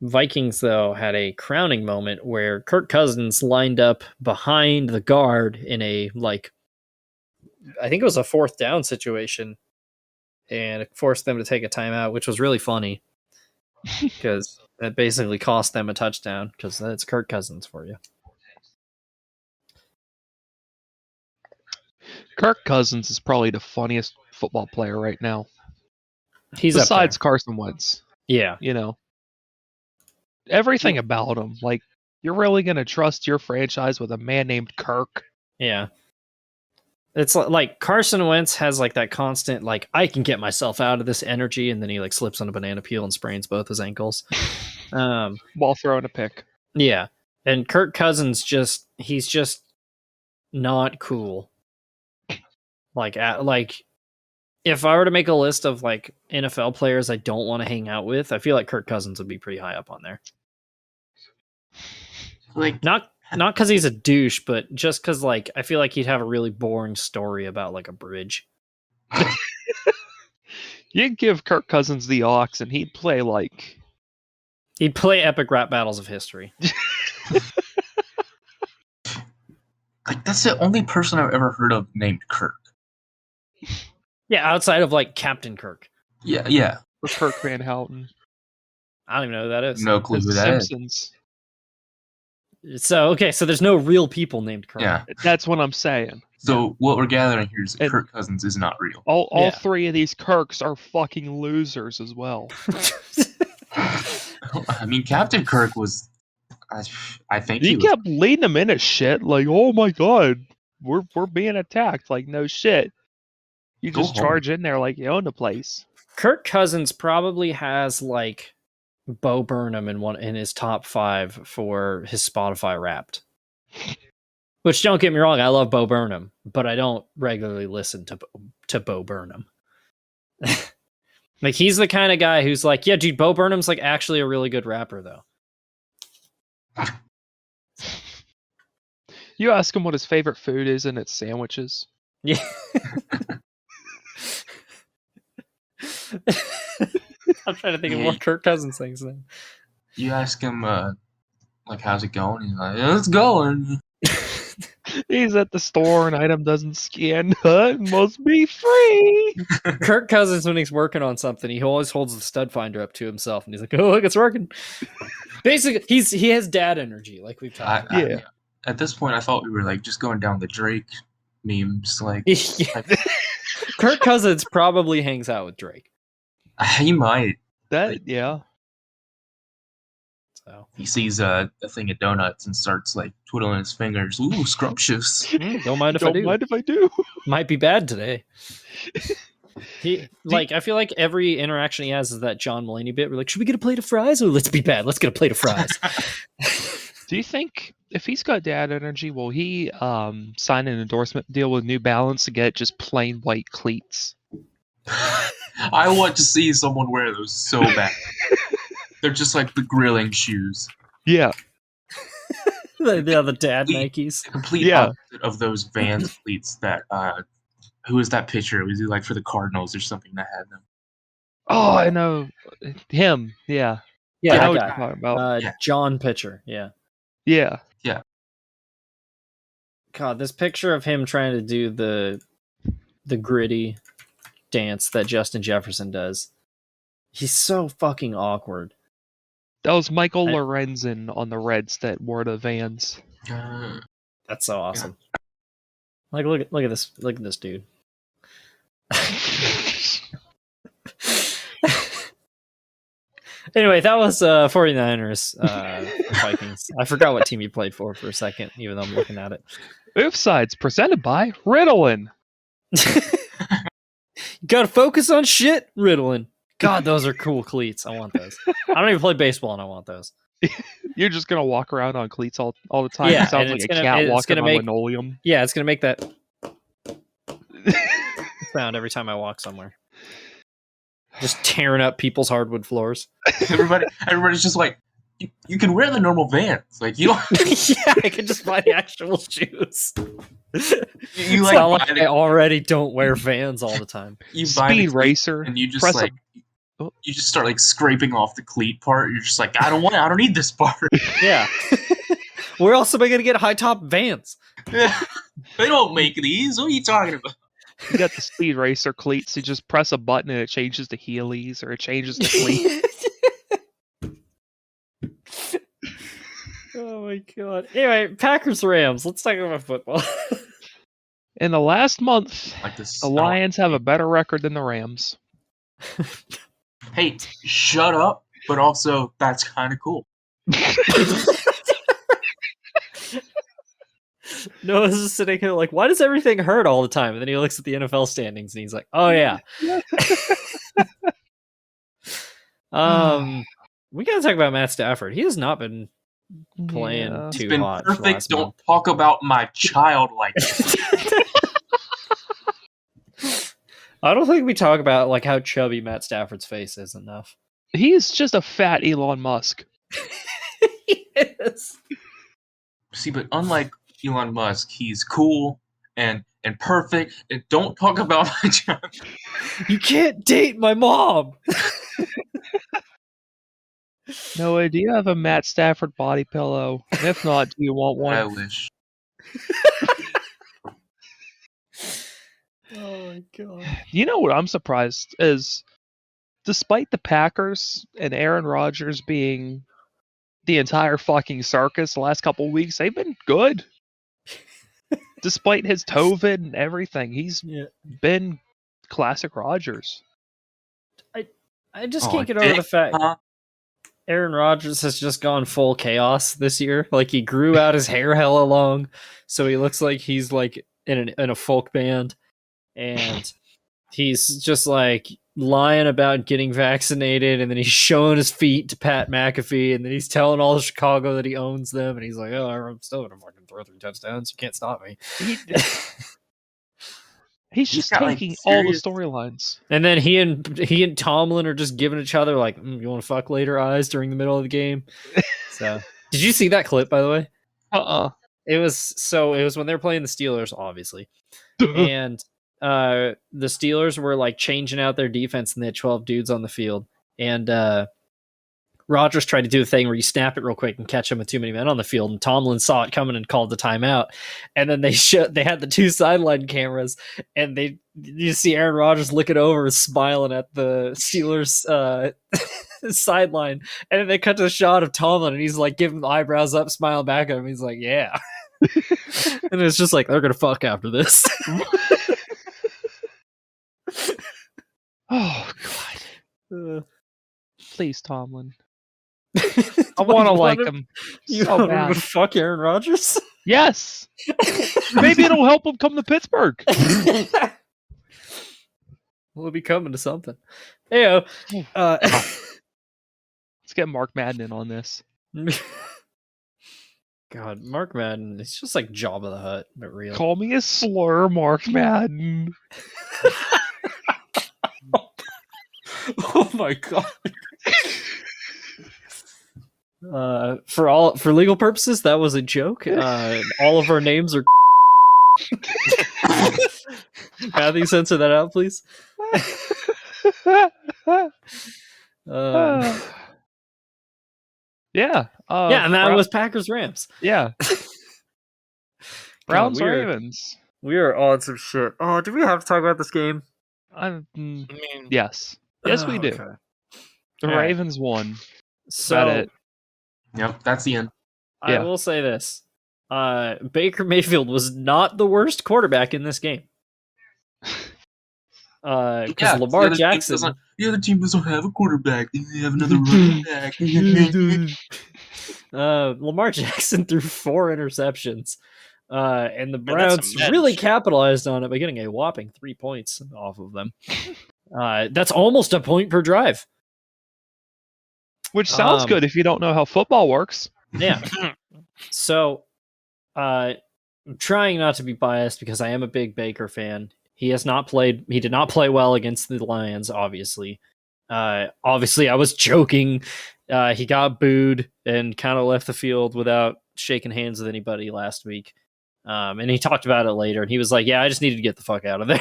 Vikings, though, had a crowning moment where Kirk Cousins lined up behind the guard in a, I think it was a 4th down situation, and it forced them to take a timeout, which was really funny because that basically cost them a touchdown because that's Kirk Cousins for you. Kirk Cousins is probably the funniest football player right now. He's besides up Carson Wentz. there. Yeah. Everything about him. Like, you're really going to trust your franchise with a man named Kirk? Yeah. It's like Carson Wentz has like that constant, like, I can get myself out of this energy, and then he like slips on a banana peel and sprains both his ankles. While throwing a pick. Yeah. And Kirk Cousins he's just not cool. Like if I were to make a list of like NFL players I don't want to hang out with, I feel like Kirk Cousins would be pretty high up on there. Like, Not because he's a douche, but just because like I feel like he'd have a really boring story about like a bridge. You'd give Kirk Cousins the aux, and he'd play like... He'd play epic rap battles of history. like, that's the only person I've ever heard of named Kirk. Yeah, outside of like Captain Kirk. Yeah. Or Kirk Van Houten. I don't even know who that is. No clue who The that is. Simpsons. So, okay, so there's no real people named Kirk. Yeah. That's what I'm saying. So what we're gathering here is that And- Kirk Cousins is not real. All Yeah. 3 of these Kirks are fucking losers as well. I mean, Captain Kirk was... I think He he was... kept leading them into shit, like, oh my god, we're being attacked. Like, no shit. You Go just home. charge in there like you own the place. Kirk Cousins probably has like Bo Burnham in his top 5 for his Spotify Wrapped. Which, don't get me wrong, I love Bo Burnham, but I don't regularly listen to Bo Burnham. Like, he's the kind of guy who's like, yeah, dude, Bo Burnham's like actually a really good rapper, though. You ask him what his favorite food is, and it's sandwiches. Yeah. I'm trying to think of more Kirk Cousins things then. You ask him, like, how's it going? He's like, yeah, it's going. He's at the store, an item doesn't scan. It must be free. Kirk Cousins, when he's working on something, he always holds the stud finder up to himself, and he's like, "Oh, look, it's working." Basically, he has dad energy, like we've talked about. Yeah. At this point, I thought we were, like, just going down the Drake memes. Like, Yeah. Kirk Cousins probably hangs out with Drake. he might. Yeah. So He sees a thing of donuts and starts, like, twiddling his fingers. Ooh, scrumptious. don't mind if I Don't do. mind if I do. Might be bad today. I feel like every interaction he has is that John Mulaney bit. We're like, should we get a plate of fries? Oh, let's be bad. Let's get a plate of fries. Do you think if he's got dad energy, will he sign an endorsement deal with New Balance to get just plain white cleats? I want to see someone wear those so bad. They're just like the grilling shoes. Yeah. the dad Nikes. The complete Yeah. opposite of those Vans cleats that Who was that pitcher? Was he like for the Cardinals or something that had them? Oh, I know him. Yeah. Yeah, I know that what guy. you're talking about. Yeah. John Pitcher. Yeah. Yeah. God, this picture of him trying to do the gritty dance that Justin Jefferson does. He's so fucking awkward. That was Michael I- Lorenzen on the Reds that wore the Vans. That's so awesome. Like, look at this dude. Anyway, that was 49ers Vikings. I forgot what team he played for a second, even though I'm looking at it. Oofsides presented by Ritalin. Gotta focus on shit, Ritalin. God, those are cool cleats. I want those. I don't even play baseball, and I want those. You're just gonna walk around on cleats all the time. Yeah, it sounds and like it's a gonna- cat it's walking gonna on make- linoleum. Yeah, it's gonna make that sound every time I walk somewhere. Just tearing up people's hardwood floors. Everybody's just like, you can wear the normal Vans. Like you don't. Yeah, I could just buy the actual shoes. You It's like not like buy I the, already don't wear Vans all the time. you buy the Speed cleat racer. and you just Press like you just start like scraping off the cleat part. You're just like, I don't need this part. Yeah. Where else am I gonna get high top Vans? They don't make these. What are you talking about? You got the Speed Racer cleats. You just press a button and it changes to Heelys or it changes to cleat. Oh my god. Anyway, Packers Rams. Let's talk about football. In the last month, Like this. the Lions have a better record than the Rams. Hey, shut up. But also, that's kind of cool. Noah's just sitting here like, why does everything hurt all the time? And then he looks at the NFL standings and he's like, oh yeah. We gotta talk about Matt Stafford. He has not been playing Yeah. It's too been hot. for the perfect. last Don't month. talk about my child like that. I don't think we talk about like how chubby Matt Stafford's face is enough. He's just a fat Elon Musk. He is. See, but unlike Elon Musk, he's cool and perfect. And don't talk about my child. You can't date my mom. Noah, do you have a Matt Stafford body pillow? And if not, do you want I one? wish. Oh my god. You know what I'm surprised is, despite the Packers and Aaron Rodgers being the entire fucking circus the last couple weeks, they've been good. Despite his COVID and everything, he's Yeah. been classic Rodgers. I just Oh, can't get over dick, the fact huh? Aaron Rodgers has just gone full chaos this year. Like he grew out his hair hella long, so he looks like he's like in a folk band, and he's just like lying about getting vaccinated, and then he's showing his feet to Pat McAfee, and then he's telling all of Chicago that he owns them, and he's like, "Oh, I'm still gonna fucking throw 3 touchdowns. You can't stop me." He's He's just got, like, taking all the serious- storylines. And then he and Tomlin are just giving each other like, "You want to fuck later?" eyes during the middle of the game. So, did you see that clip, by the way? It was when they were playing the Steelers, obviously, and the Steelers were like changing out their defense, and they had 12 dudes on the field, and Rodgers tried to do a thing where you snap it real quick and catch him with too many men on the field, and Tomlin saw it coming and called the timeout. And then they had the 2 sideline cameras, and you see Aaron Rodgers looking over, smiling at the Steelers sideline, and then they cut to the shot of Tomlin, and he's like giving the eyebrows up, smiling back at him. He's like, "Yeah," and it's just like they're gonna fuck after this. Oh god! Please, Tomlin. I want to like him You so want him bad. to fuck Aaron Rodgers? Yes. Maybe it'll help him come to Pittsburgh. We'll be coming to something. Heyo. Let's get Mark Madden in on this. God, Mark Madden, it's just like Jabba the Hutt, but real. Call me a slur, Mark Madden. Oh my god. For legal purposes, that was a joke. All of our names are Matthew, censor that out, please. Yeah. Yeah, and that was Packers Rams. Yeah. Browns we are- Ravens. We are on some shit. Oh, do we have to talk about this game? I mean, Yes. Yes, we do. Okay. The All right. Ravens won. So About it. Yep, that's the end. I Yeah. will say this: Baker Mayfield was not the worst quarterback in this game. Because Lamar Jackson, The other team doesn't have a quarterback. They have another running back. Lamar Jackson threw 4 interceptions, and the Man, that's a Browns med really shit. capitalized on it by getting a whopping 3 points off of them. That's almost a point per drive. Which sounds good if you don't know how football works. Yeah. So, I'm trying not to be biased because I am a big Baker fan. He did not play well against the Lions, obviously. Obviously, I was joking. He got booed and kind of left the field without shaking hands with anybody last week. And he talked about it later, and he was like, yeah, I just needed to get the fuck out of there.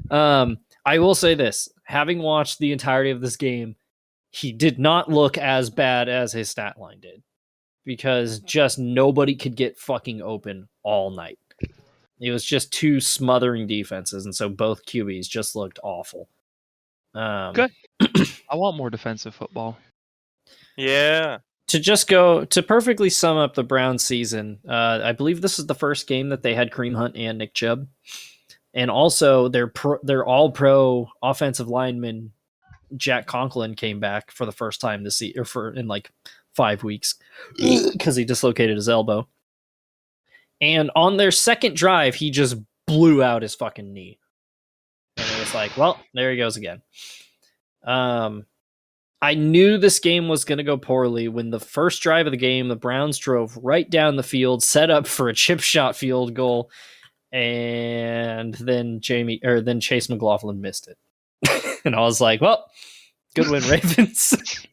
I will say this. Having watched the entirety of this game, he did not look as bad as his stat line did. Because just nobody could get fucking open all night. It was just 2 smothering defenses, and so both QBs just looked awful. Good. I want more defensive football. yeah. To perfectly sum up the Browns season, I believe this is the first game that they had Kareem Hunt and Nick Chubb. And also their all-pro offensive lineman, Jack Conklin, came back for the first time this year, in like 5 weeks, because he dislocated his elbow. And on their second drive, he just blew out his fucking knee. And it was like, well, there he goes again. I knew this game was going to go poorly when the first drive of the game, the Browns drove right down the field, set up for a chip shot field goal, and then Chase McLaughlin missed it. And I was like, well, good win, Ravens.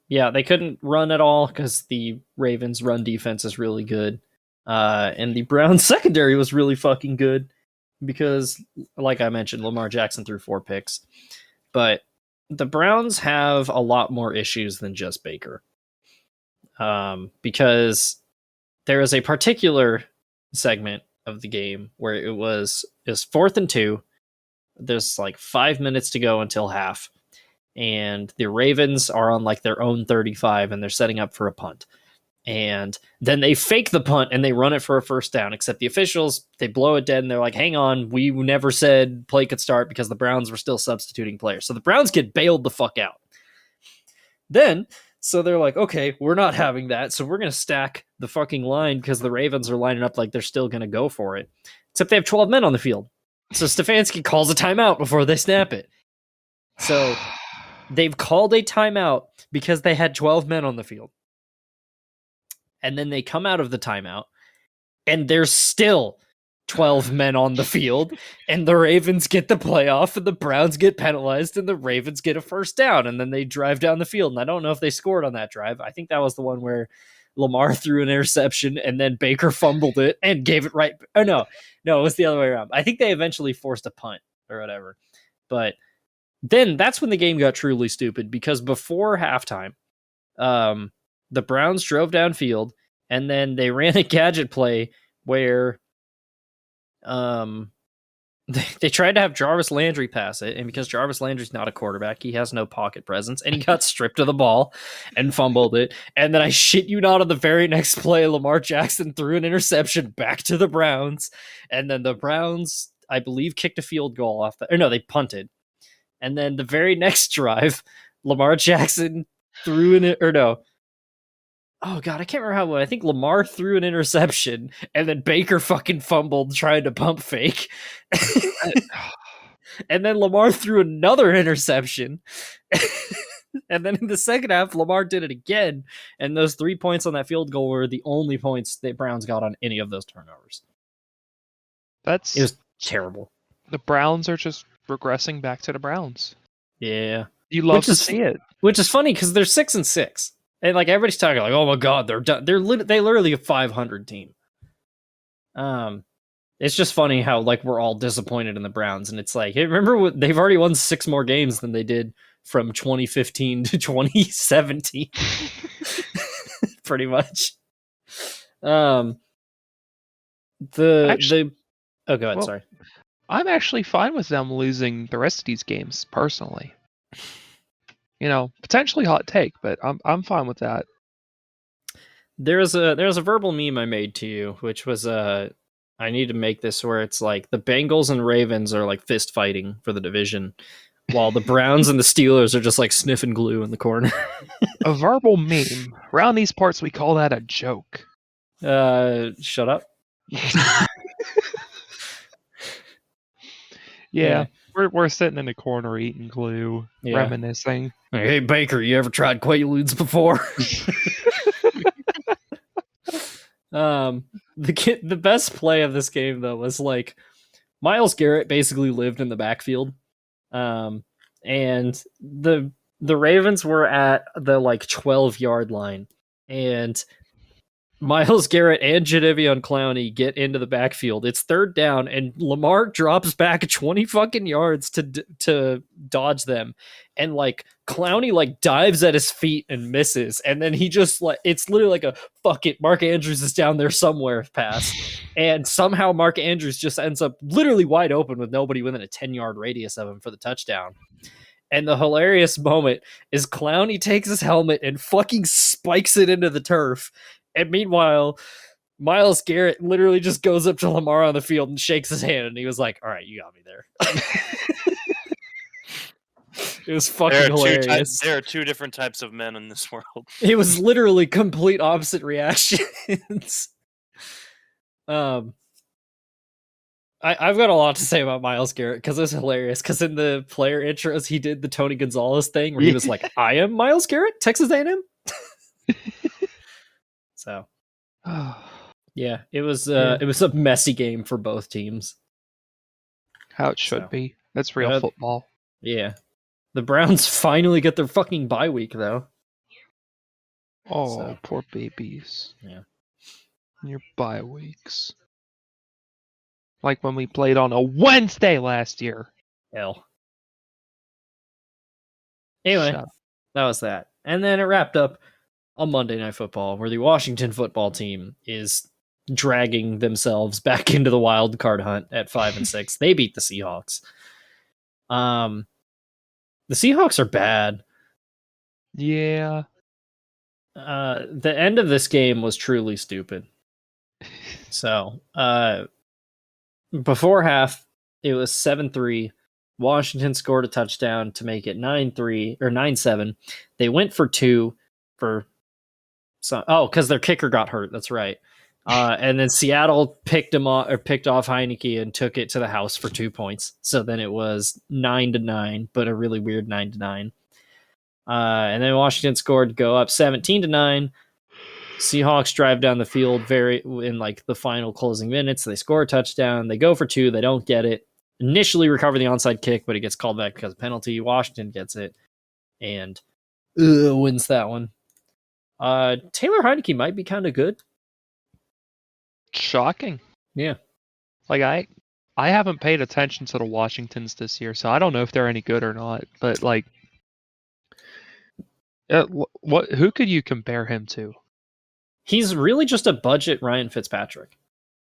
Yeah, they couldn't run at all because the Ravens' run defense is really good. And the Browns' secondary was really fucking good because, like I mentioned, Lamar Jackson threw 4 picks. But the Browns have a lot more issues than just Baker. Because there is a particular segment of the game where it was 4th and 2. There's like 5 minutes to go until half. And the Ravens are on like their own 35 and they're setting up for a punt. And then they fake the punt and they run it for a first down, except the officials, they blow it dead and they're like, hang on, we never said play could start because the Browns were still substituting players. So the Browns get bailed the fuck out. So they're like, okay, we're not having that. So we're going to stack the fucking line because the Ravens are lining up like they're still going to go for it. Except they have 12 men on the field. So Stefanski calls a timeout before they snap it. So they've called a timeout because they had 12 men on the field. And then they come out of the timeout and there's still 12 men on the field, and the Ravens get the playoff and the Browns get penalized and the Ravens get a first down, and then they drive down the field. And I don't know if they scored on that drive. I think that was the one where Lamar threw an interception and then Baker fumbled it and gave it right. Oh, no, it was the other way around. I think they eventually forced a punt or whatever. But then that's when the game got truly stupid, because before halftime, the Browns drove downfield and then they ran a gadget play where they tried to have Jarvis Landry pass it, and because Jarvis Landry's not a quarterback, he has no pocket presence, and he got stripped of the ball and fumbled it. And then I shit you not, on the very next play, Lamar Jackson threw an interception back to the Browns, and then the Browns, I believe, kicked a field goal off they punted. And then the very next drive, Lamar Jackson threw oh god, I can't remember how. I think Lamar threw an interception, and then Baker fucking fumbled trying to pump fake. And then Lamar threw another interception. And then in the second half, Lamar did it again. And those 3 points on that field goal were the only points that Browns got on any of those turnovers. It was terrible. The Browns are just regressing back to the Browns. Yeah. You love to see it. Which is funny because they're 6-6. And like everybody's talking like, oh my god, they're done. They literally a 500 team. It's just funny how like we're all disappointed in the Browns, and it's like, hey, remember they've already won 6 more games than they did from 2015 to 2017, pretty much. Oh, go ahead. Sorry. I'm actually fine with them losing the rest of these games personally. Potentially hot take, but I'm fine with that. There's a verbal meme I made to you, which was I need to make this where it's like the Bengals and Ravens are like fist fighting for the division, while the Browns and the Steelers are just like sniffing glue in the corner. A verbal meme. Around these parts, we call that a joke. Shut up. Yeah. We're sitting in the corner eating glue, reminiscing. Hey Baker, you ever tried Quaaludes before? The best play of this game though was like Myles Garrett basically lived in the backfield, and the Ravens were at the like 12-yard line, and Myles Garrett and Jadeveon Clowney get into the backfield. It's 3rd down, and Lamar drops back 20 fucking yards to dodge them, and like Clowney like dives at his feet and misses, and then he just like it's literally like a fuck it, Mark Andrews is down there somewhere pass, and somehow Mark Andrews just ends up literally wide open with nobody within a 10-yard radius of him for the touchdown. And the hilarious moment is Clowney takes his helmet and fucking spikes it into the turf. And meanwhile, Myles Garrett literally just goes up to Lamar on the field and shakes his hand, and he was like, all right, you got me there. It was fucking hilarious. There are 2 different types of men in this world. It was literally complete opposite reactions. I've got a lot to say about Myles Garrett because it's hilarious. Because in the player intros, he did the Tony Gonzalez thing where he was like, I am Myles Garrett, Texas A&M. So, yeah, it was a messy game for both teams. How it should be. That's real football. Yeah. The Browns finally get their fucking bye week, though. Oh, poor babies. Yeah. Your bye weeks. Like when we played on a Wednesday last year. Hell. Anyway, that was that. And then it wrapped up on Monday Night Football, where the Washington football team is dragging themselves back into the wild card hunt at 5-6. They beat the Seahawks. The Seahawks are bad. Yeah. The end of this game was truly stupid. So, before half, it was 7-3. Washington scored a touchdown to make it 9-3 or 9-7. They went for 2 for because their kicker got hurt. That's right. And then Seattle picked off Heineke and took it to the house for 2 points. So then it was 9-9, but a really weird 9-9. And then Washington scored to go up 17-9. Seahawks drive down the field in like the final closing minutes. They score a touchdown. They go for 2. They don't get it. Initially recover the onside kick, but it gets called back because of penalty. Washington gets it and wins that one. Taylor Heineke might be kind of good. Shocking. Yeah. Like I haven't paid attention to the Washingtons this year, so I don't know if they're any good or not. But like, who could you compare him to? He's really just a budget Ryan Fitzpatrick.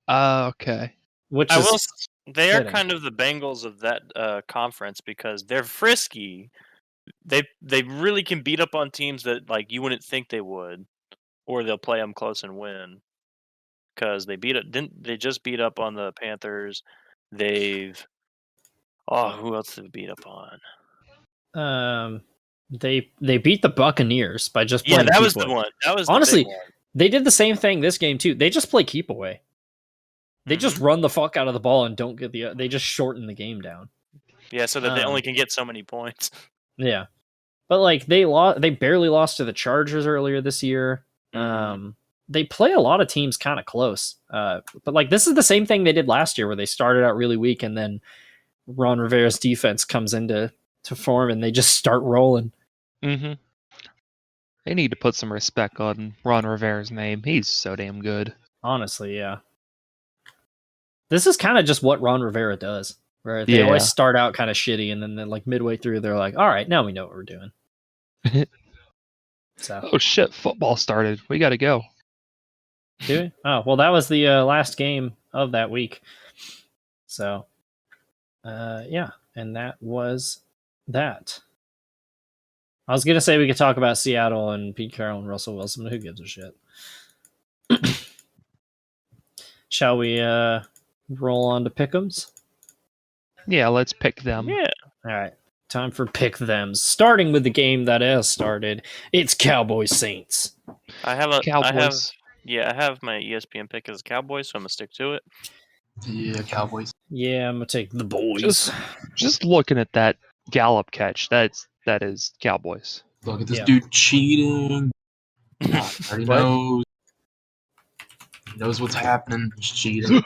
Okay. They are kind of the Bengals of that conference because they're frisky. They really can beat up on teams that like you wouldn't think they would, or they'll play them close and win. Because they just beat up on the Panthers. Who else did they beat up on? They beat the Buccaneers by just playing that keep was away. the one. That was honestly the big one. They did the same thing this game too. They just play keep away. They just run the fuck out of the ball and don't get they just shorten the game down. Yeah, so that they only can get so many points. Yeah, but like they barely lost to the Chargers earlier this year. They play a lot of teams kind of close. But like this is the same thing they did last year, where they started out really weak and then Ron Rivera's defense comes into form and they just start rolling. Mm-hmm. They need to put some respect on Ron Rivera's name. He's so damn good. Honestly, yeah. This is kind of just what Ron Rivera does, where they always Yeah. start out kind of shitty, and then like midway through, they're like, "All right, now we know what we're doing." So, Oh shit! Football started. We gotta go. do we? Oh, well, that was the last game of that week. So, yeah, and that was that. I was gonna say we could talk about Seattle and Pete Carroll and Russell Wilson, but who gives a shit? Shall we roll on to pick'ems? Yeah, let's pick them. Yeah. All right, time for pick thems. Starting with the game that has started, it's Cowboys Saints. I have Cowboys. I have my ESPN pick as Cowboys, so I'm gonna stick to it. Yeah, Cowboys. Yeah, I'm gonna take the boys. Just looking at that Gallup catch, that is Cowboys. Look at this Yeah. dude cheating. Already What? knows. He knows what's happening. He's cheating.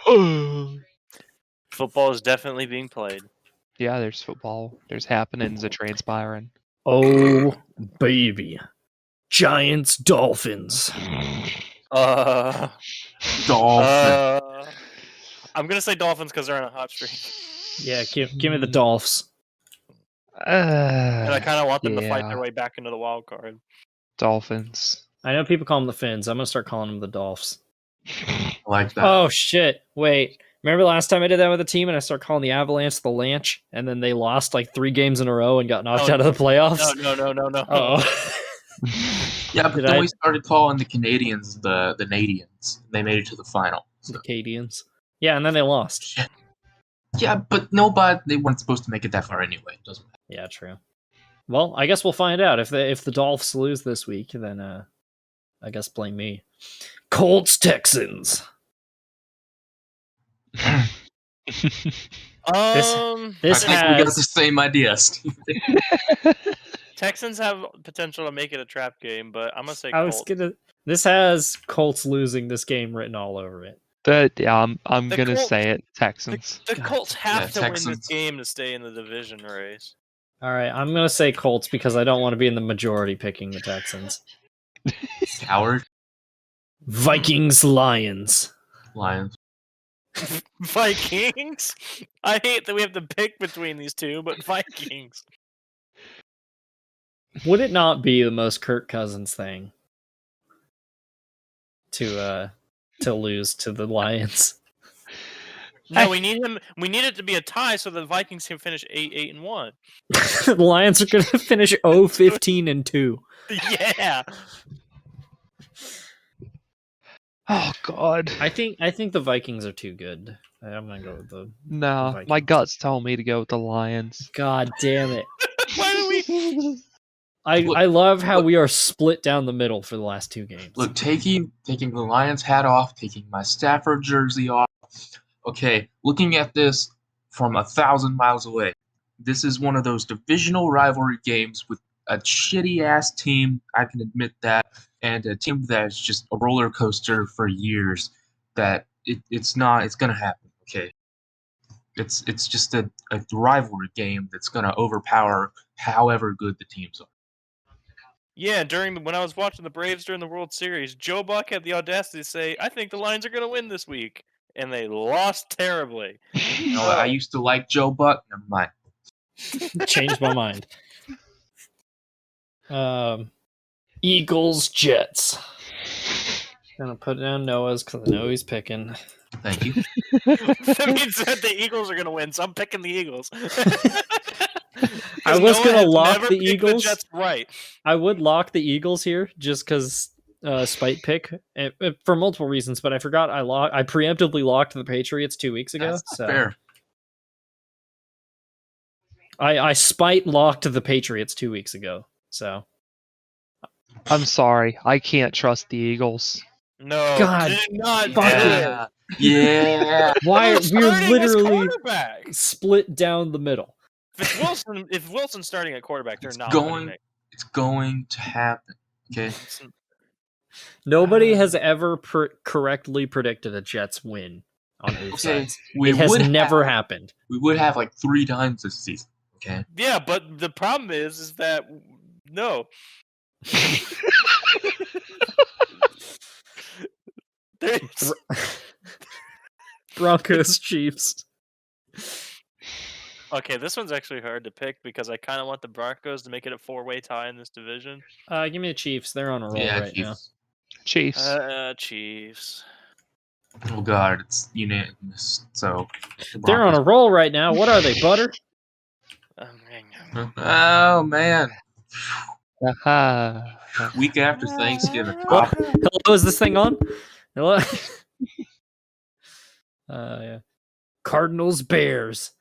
Football is definitely being played. Yeah, there's football. There's happenings that transpiring. Oh baby, Giants Dolphins. Uh, Dolphin. I'm gonna say Dolphins because they're on a hot streak, Yeah, give me the Dolphs. and I kind of want them to fight Yeah. their way back into the wild card. Dolphins. I know people call them the Fins. I'm gonna start calling them the Dolphs. I like that. Oh shit! Wait, remember last time I did that with a team and I started calling the Avalanche the Lanch, and then they lost like 3 games in a row and got knocked Oh, out of the playoffs. No. Oh, Yeah, but Did then I- we started calling the Canadians the Nadians. They made it to the final. the So. Acadians. Yeah, and then they lost. Yeah, but nobody. They weren't supposed to make it that far anyway. Doesn't matter. Yeah, true. Well, I guess we'll find out if the Dolphs lose this week. Then I guess blame me. Colts Texans. This I think we got has the same idea, Steve. Texans have potential to make it a trap game, but I'm gonna say I was Colts. gonna. This has Colts losing this game written all over it. I'm The gonna Colts- say it. Texans. The Colts have Yeah, to win Texans. this game to stay in the division race. All right, I'm gonna say Colts because I don't want to be in the majority picking the Texans. Coward. Vikings Lions. Lions. Vikings. I hate that we have to pick between these two, but Vikings. Would it not be the most Kirk Cousins thing to lose to the Lions? No, we need him. We need it to be a tie so the Vikings can finish 8-1. The Lions are gonna finish 0-15-2. Yeah. Oh God. I think the Vikings are too good. I'm gonna go with the. No, Vikings. my gut's telling me to go with the Lions. God damn it! Why do we? Look- I love how we are split down the middle for the last 2 games. Look, taking the Lions hat off, taking my Stafford jersey off. Okay, looking at this from 1,000 miles away, this is one of those divisional rivalry games with a shitty ass team. I can admit that, and a team that's just a roller coaster for years. That it's gonna happen. Okay, it's just a rivalry game that's gonna overpower however good the teams are. Yeah, when I was watching the Braves during the World Series, Joe Buck had the audacity to say, "I think the Lions are going to win this week," and they lost terribly. You know, I used to like Joe Buck. Never mind. Changed my mind. Eagles Jets. Gonna put down Noah's because I know he's picking. Thank you. That means that the Eagles are going to win, so I'm picking the Eagles. I was Noah gonna has lock never the picked Eagles. Jets right. I would lock the Eagles here just because spite pick for multiple reasons, but I forgot I preemptively locked the Patriots 2 weeks ago. That's not So fair. I spite locked the Patriots 2 weeks ago. So I'm sorry, I can't trust the Eagles. No, God, do not fuck do it. it. Yeah. why Who's we're starting as literally quarterback? split down the middle. If Wilson's starting at quarterback, they're It's not going- winning it. It's going to happen. Okay. Nobody has ever correctly predicted a Jets win on Oofsides. We It has would never have, happened. We would have like 3 times this season. Okay. Yeah, but the problem is that no. There's- Broncos, Chiefs. Okay, this one's actually hard to pick because I kind of want the Broncos to make it a 4-way tie in this division. Give me the Chiefs. They're on a roll Yeah, right Chiefs. Chiefs. Chiefs. Oh god, it's unanimous. So the now. They're on a Broncos- roll right now. What are they, butter? Oh man. Aha. Week after Thanksgiving. Hello, is this thing on? Hello. Yeah. Cardinals, Bears.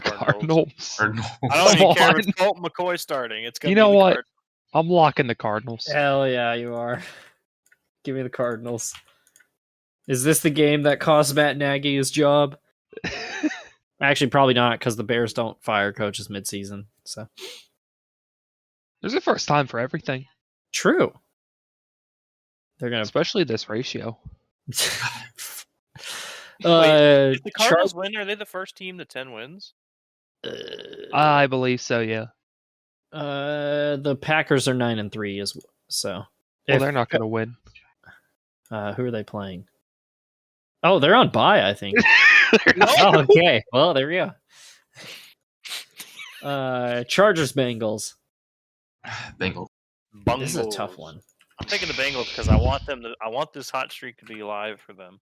Cardinals. Cardinals. I don't even care Come if it's Colt McCoy starting. It's gonna You be know the what? Cardinals. I'm locking the Cardinals. Hell yeah, you are. Give me the Cardinals. Is this the game that cost Matt Nagy his job? Actually, probably not, because the Bears don't fire coaches midseason. So There's a first time for everything, true. They're gonna. especially this ratio. If the Cardinals win, are they the first team to 10 wins? I believe so. Yeah. The Packers are 9-3 as well. So Well, if- they're not going to win. who are they playing? Oh, they're on bye, I think. Oh, okay. Well, there we go. Chargers, Bengals. Bengals. This is a tough one. I'm taking the Bengals because I want them to. I want this hot streak to be alive for them.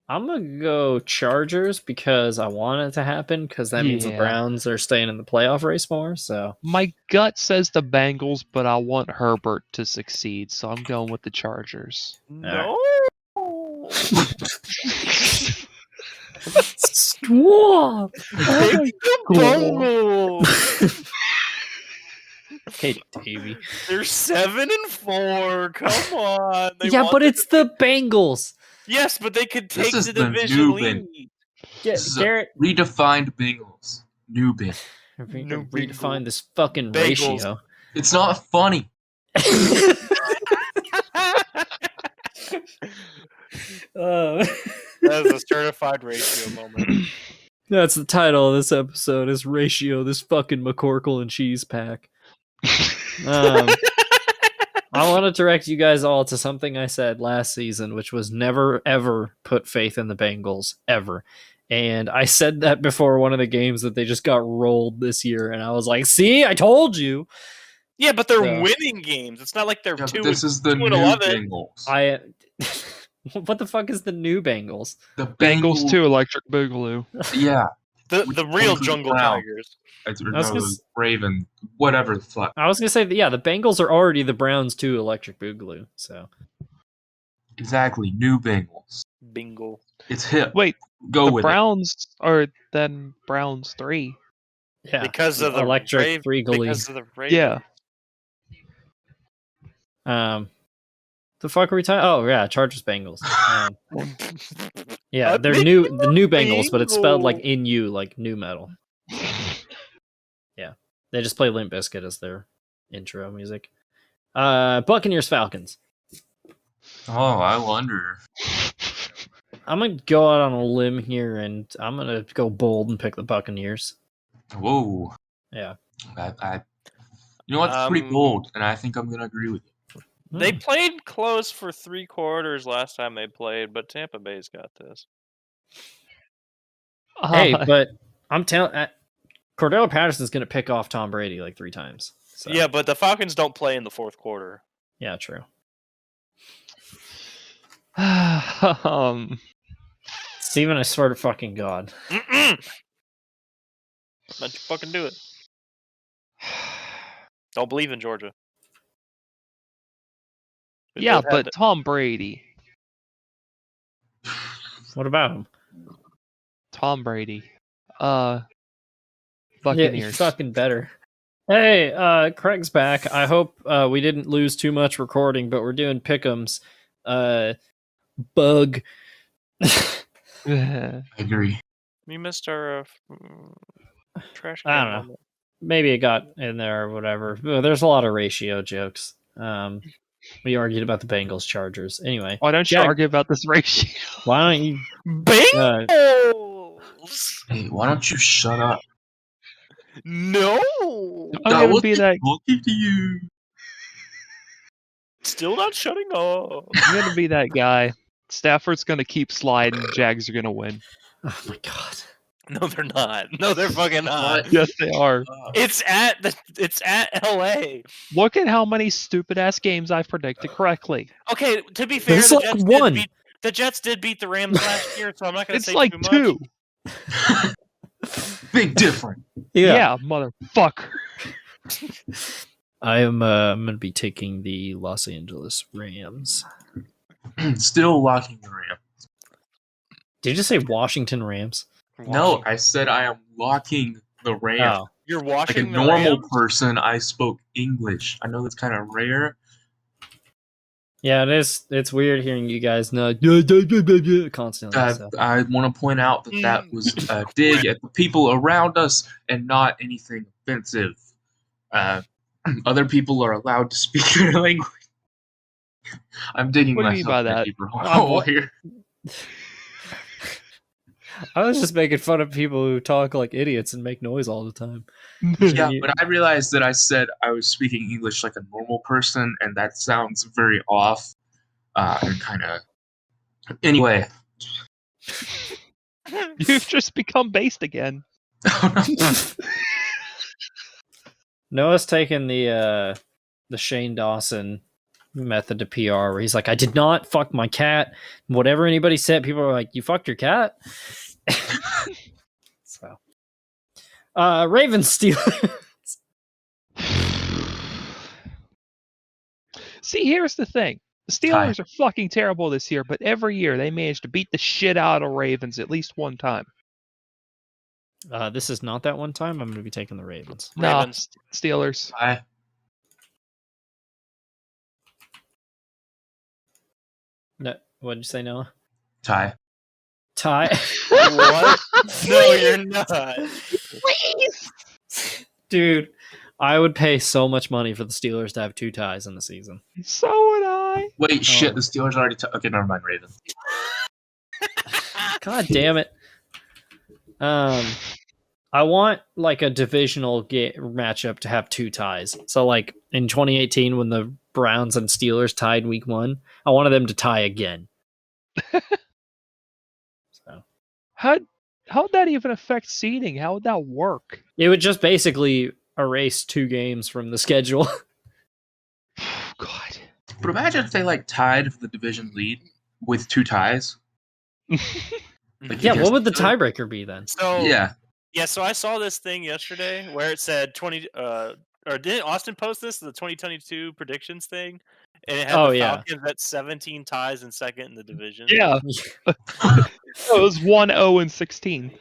I'm gonna go Chargers because I want it to happen because that means the Yeah. Browns are staying in the playoff race more. So My gut says the Bengals, but I want Herbert to succeed, so I'm going with the Chargers. No. Stop. Bengals. Okay, Davey. They're 7-4. Come on. They Yeah, want but the- it's the Bengals. yes, but they could This take is the the division new lead. This is a Garrett, redefined Bengals. New Bengals. New redefine this fucking Bengals. ratio. It's not funny. That is a certified ratio moment. That's the title of this episode: is ratio this fucking McCorkle and cheese pack. I want to direct you guys all to something I said last season, which was never ever put faith in the Bengals ever. And I said that before one of the games that they just got rolled this year, and I was like, "See, I told you." Yeah, but they're So- winning games. It's not like they're Yeah, but 2 this is the 2 and new 11. Bengals. I. What the fuck is the new Bengals? The Bengals too, Electric Boogaloo. Yeah. The With real Colton Jungle Brown. Tigers. Or I was no, gonna the s- Raven. Whatever the fuck. I was gonna say that, yeah, the Bengals are already the Browns too, Electric Boogaloo. So Exactly. New Bengals. Bingo. It's hip. Wait, Go the with Browns are then Browns 3. yeah, Because of the Electric Boogaloo. Because of the Ravens. Yeah. The fuck are we talking? Oh yeah, Chargers Bengals. Yeah, A they're big the new Bengals, but it's spelled like Bengal. NU, like new metal. Yeah, they just play Limp Bizkit as their intro music. Buccaneers Falcons. it. Oh, I wonder. I'm gonna go out on a limb here, and I'm gonna go bold and pick the Buccaneers. Whoa. Yeah, You know what? It's pretty Um, bold, and I think I'm gonna agree with you. They played close for 3 quarters last time they played, but Tampa Bay's got this. Hey, but I'm telling, Cordell Patterson's gonna pick off Tom Brady like 3 times. So. Yeah, but the Falcons don't play in the 4th quarter. Yeah, true. Steven, I swear to fucking God. Mm-mm. Let you fucking do it. Don't believe in Georgia. yeah, They've had but the- Tom Brady. What about him? Tom Brady. Yeah, Buccaneers. he's fucking better. Hey, Craig's back. I hope we didn't lose too much recording, but we're doing pick'ems. Bug. I agree. we missed our trash can I don't know. moment. Maybe it got in there or whatever. There's a lot of ratio jokes. We argued about the Bengals Chargers. Anyway, Why don't you Jack- argue about this ratio? why don't you? Bengals! Hey, why don't you shut up? No! I'm That gonna was be that. talking to you. Still not shutting off. I'm gonna be that guy. Stafford's gonna keep sliding. Jags are gonna win. Oh my god. No, they're not. No, they're fucking not. What? Yes, they are. It's at LA. Look at how many stupid ass games I've predicted correctly. Okay, to be fair, It's like one. The Jets did beat the Rams last year, so I'm not gonna It's say like too much. 2. Big difference. Yeah, motherfucker. I'm gonna be taking the Los Angeles Rams. Still locking the Rams. Did you just say Washington Rams? No, I said I am locking the Rams. Oh, You're Like a watching the normal Rams? person, I spoke English. I know that's kind of rare. yeah, it is. It's weird hearing you guys know constantly. So. I want to point out that that was a dig at the people around us and not anything offensive. Other people are allowed to speak their language. I'm digging What do you mean myself by a that? deeper hole here. I was just making fun of people who talk like idiots and make noise all the time. Yeah, but I realized that I said I was speaking English like a normal person, and that sounds very off. And kind of. Anyway. You've just become based again. Noah's taking the Shane Dawson method to PR, where he's like, "I did not fuck my cat." Whatever anybody said, people are like, "You fucked your cat." So, Ravens Steelers. See, here's the thing. The Steelers are fucking terrible this year, but every year they manage to beat the shit out of Ravens at least one time. This is not that one time. I'm going to be taking the Ravens. Nah, Ravens. Steelers. No, what did you say, Noah? Ty. What? No, you're not. Please. Dude, I would pay so much money for the Steelers to have 2 ties in the season. So would I. Wait, shit, the Steelers already okay, never mind, Ravens. God damn it. I want like a divisional matchup to have 2 ties. So like in 2018 when the Browns and Steelers tied week 1, I wanted them to tie again. So How'd that even affect seeding? How would that work? it would just basically erase 2 games from the schedule. God. But imagine if they like tied for the division lead with 2 ties. Like, Yeah, you what would the just- tiebreaker be then? So Yeah. so I saw this thing yesterday where it said 20 or didn't Austin post this, the 2022 predictions thing? And it had Oh, the yeah. Falcons at 17 ties and second in the division. Yeah. It was 1-0-16.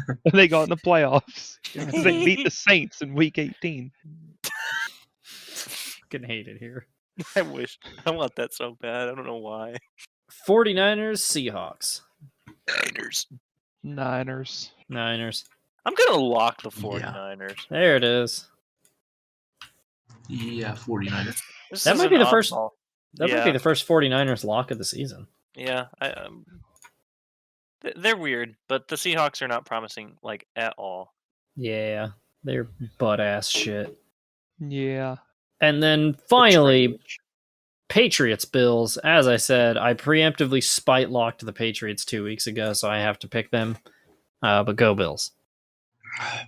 And they got in the playoffs. They beat the Saints in week 18. Fucking hate it here. I wish. I want that so bad. I don't know why. 49ers, Seahawks. Niners. Niners. I'm going to lock the Yeah. 49ers. There it is. Yeah, 49ers. This That is might be an the first- oddball. That might be the first 49ers lock of the season. Yeah, they're weird, but the Seahawks are not promising like at all. Yeah, they're butt ass shit. Yeah. And then finally, Patriots Bills. As I said, I preemptively spite locked the Patriots 2 weeks ago, so I have to pick them. But go Bills.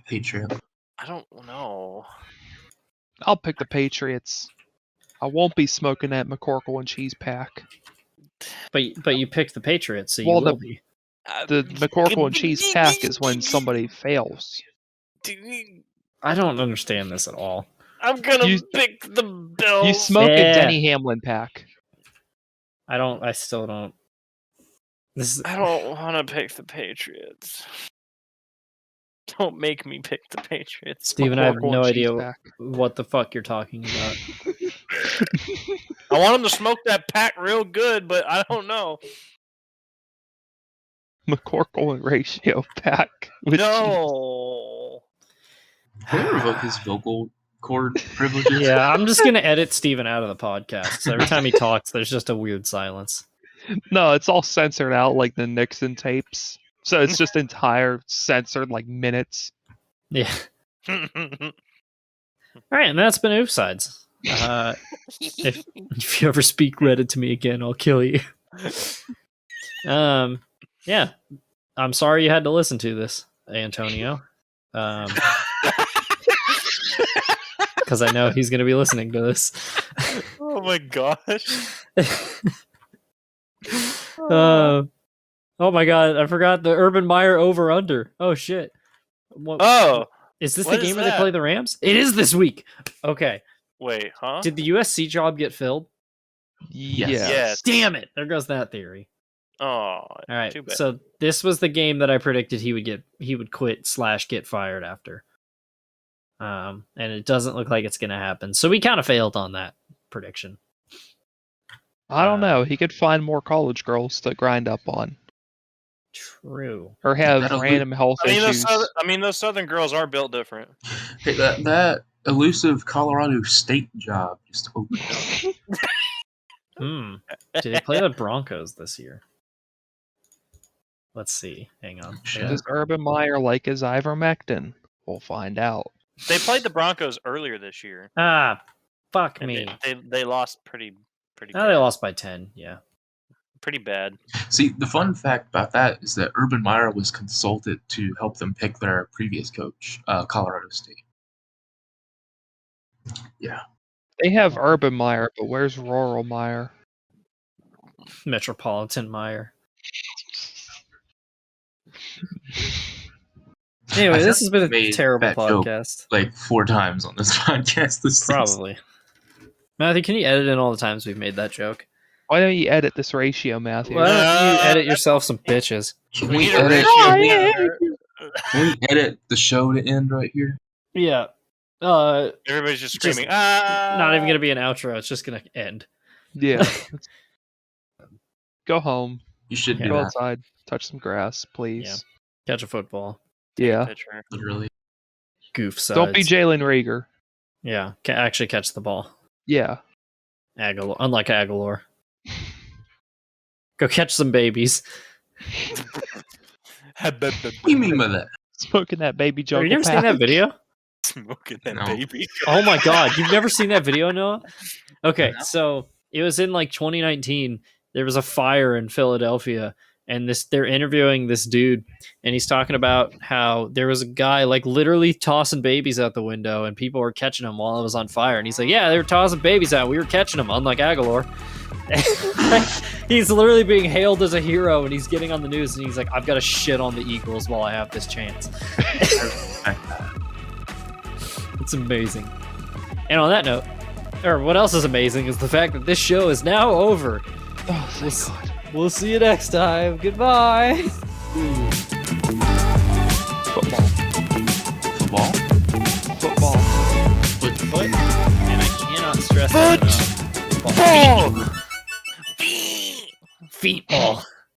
Patriot. I don't know. I'll pick the Patriots. I won't be smoking that McCorkle and cheese pack. But you picked the Patriots, so you Well, will be. The McCorkle and cheese pack is when somebody fails. I don't understand this at all. I'm gonna You- pick the Bills. You smoke Yeah. a Denny Hamlin pack. I still don't. This is, I don't want to pick the Patriots. Don't make me pick the Patriots. Steven, I have McCorkle no and cheese idea pack. what the fuck you're talking about. I want them to smoke that pack real good, but I don't know. McCorkle and ratio pack. With No. Can we revoke his vocal cord privileges? Yeah, I'm just gonna edit Steven out of the podcast. So every time he talks, there's just a weird silence. No, it's all censored out like the Nixon tapes. So it's just entire censored like minutes. Yeah. All right, and that's been Oofsides. If you ever speak Reddit to me again, I'll kill you. Yeah. I'm sorry you had to listen to this, Antonio. Because I know he's going to be listening to this. Oh my gosh. Oh my god, I forgot the Urban Meyer over under. Oh shit. Oh, Is this what the is game where they that? play the Rams? It is this week. Okay. wait, huh? Did the USC job get filled? Yes. Yes. Damn it. There goes that theory. Oh, All right. too bad. So this was the game that I predicted he would quit / get fired after. And it doesn't look like it's going to happen. So we kind of failed on that prediction. I don't know. He could find more college girls to grind up on, True. or have That'll random health issues. Those Southern girls are built different. Hey, that elusive Colorado State job just opened up. Did they play the Broncos this year? Let's see. Hang on. Shit. Does Urban Meyer like his ivermectin? We'll find out. They played the Broncos earlier this year. Fuck And me. they lost pretty Oh, they lost by 10. Yeah. pretty bad. See, the fun fact about that is that Urban Meyer was consulted to help them pick their previous coach, Colorado State. Yeah. They have Urban Meyer, but where's Rural Meyer? Metropolitan Meyer. Anyway, I this feel has been a made terrible that joke podcast. like 4 times on this podcast this season. Probably. Matthew, can you edit in all the times we've made that joke? Why don't you edit this ratio, Matthew? Why don't you edit yourself some bitches? Can We we, need a edit, ratio. can we edit the show to end right here? Yeah. Everybody's just Just screaming. Not even gonna be an outro. It's just gonna end. Yeah. Go home. You should Yeah. do Go that, outside. Touch some grass, please. Catch a football. Yeah. Picture. literally. Goof sides. Don't be Jalen Rieger. Yeah. Actually catch the ball. Yeah. Aguilar. Unlike Aguilar. Go catch some babies. What do you mean by that? Smoking that baby Have jungle. you never seen that video? Smoking that No. baby. Oh my god, you've never seen that video, Noah? Okay, No. so it was in like 2019. There was a fire in Philadelphia, and they're interviewing this dude, and he's talking about how there was a guy like literally tossing babies out the window, and people were catching them while it was on fire. And he's like, "Yeah, they were tossing babies out. We were catching them, unlike Aguilar." He's literally being hailed as a hero, and he's getting on the news, and he's like, "I've got to shit on the Eagles while I have this chance." It's amazing. And on that note, or what else is amazing is the fact that this show is now over. Oh, thank God. We'll see you next time. Goodbye. Football. Football? Football. Foot. And I cannot stress that enough. Ball. Feet ball.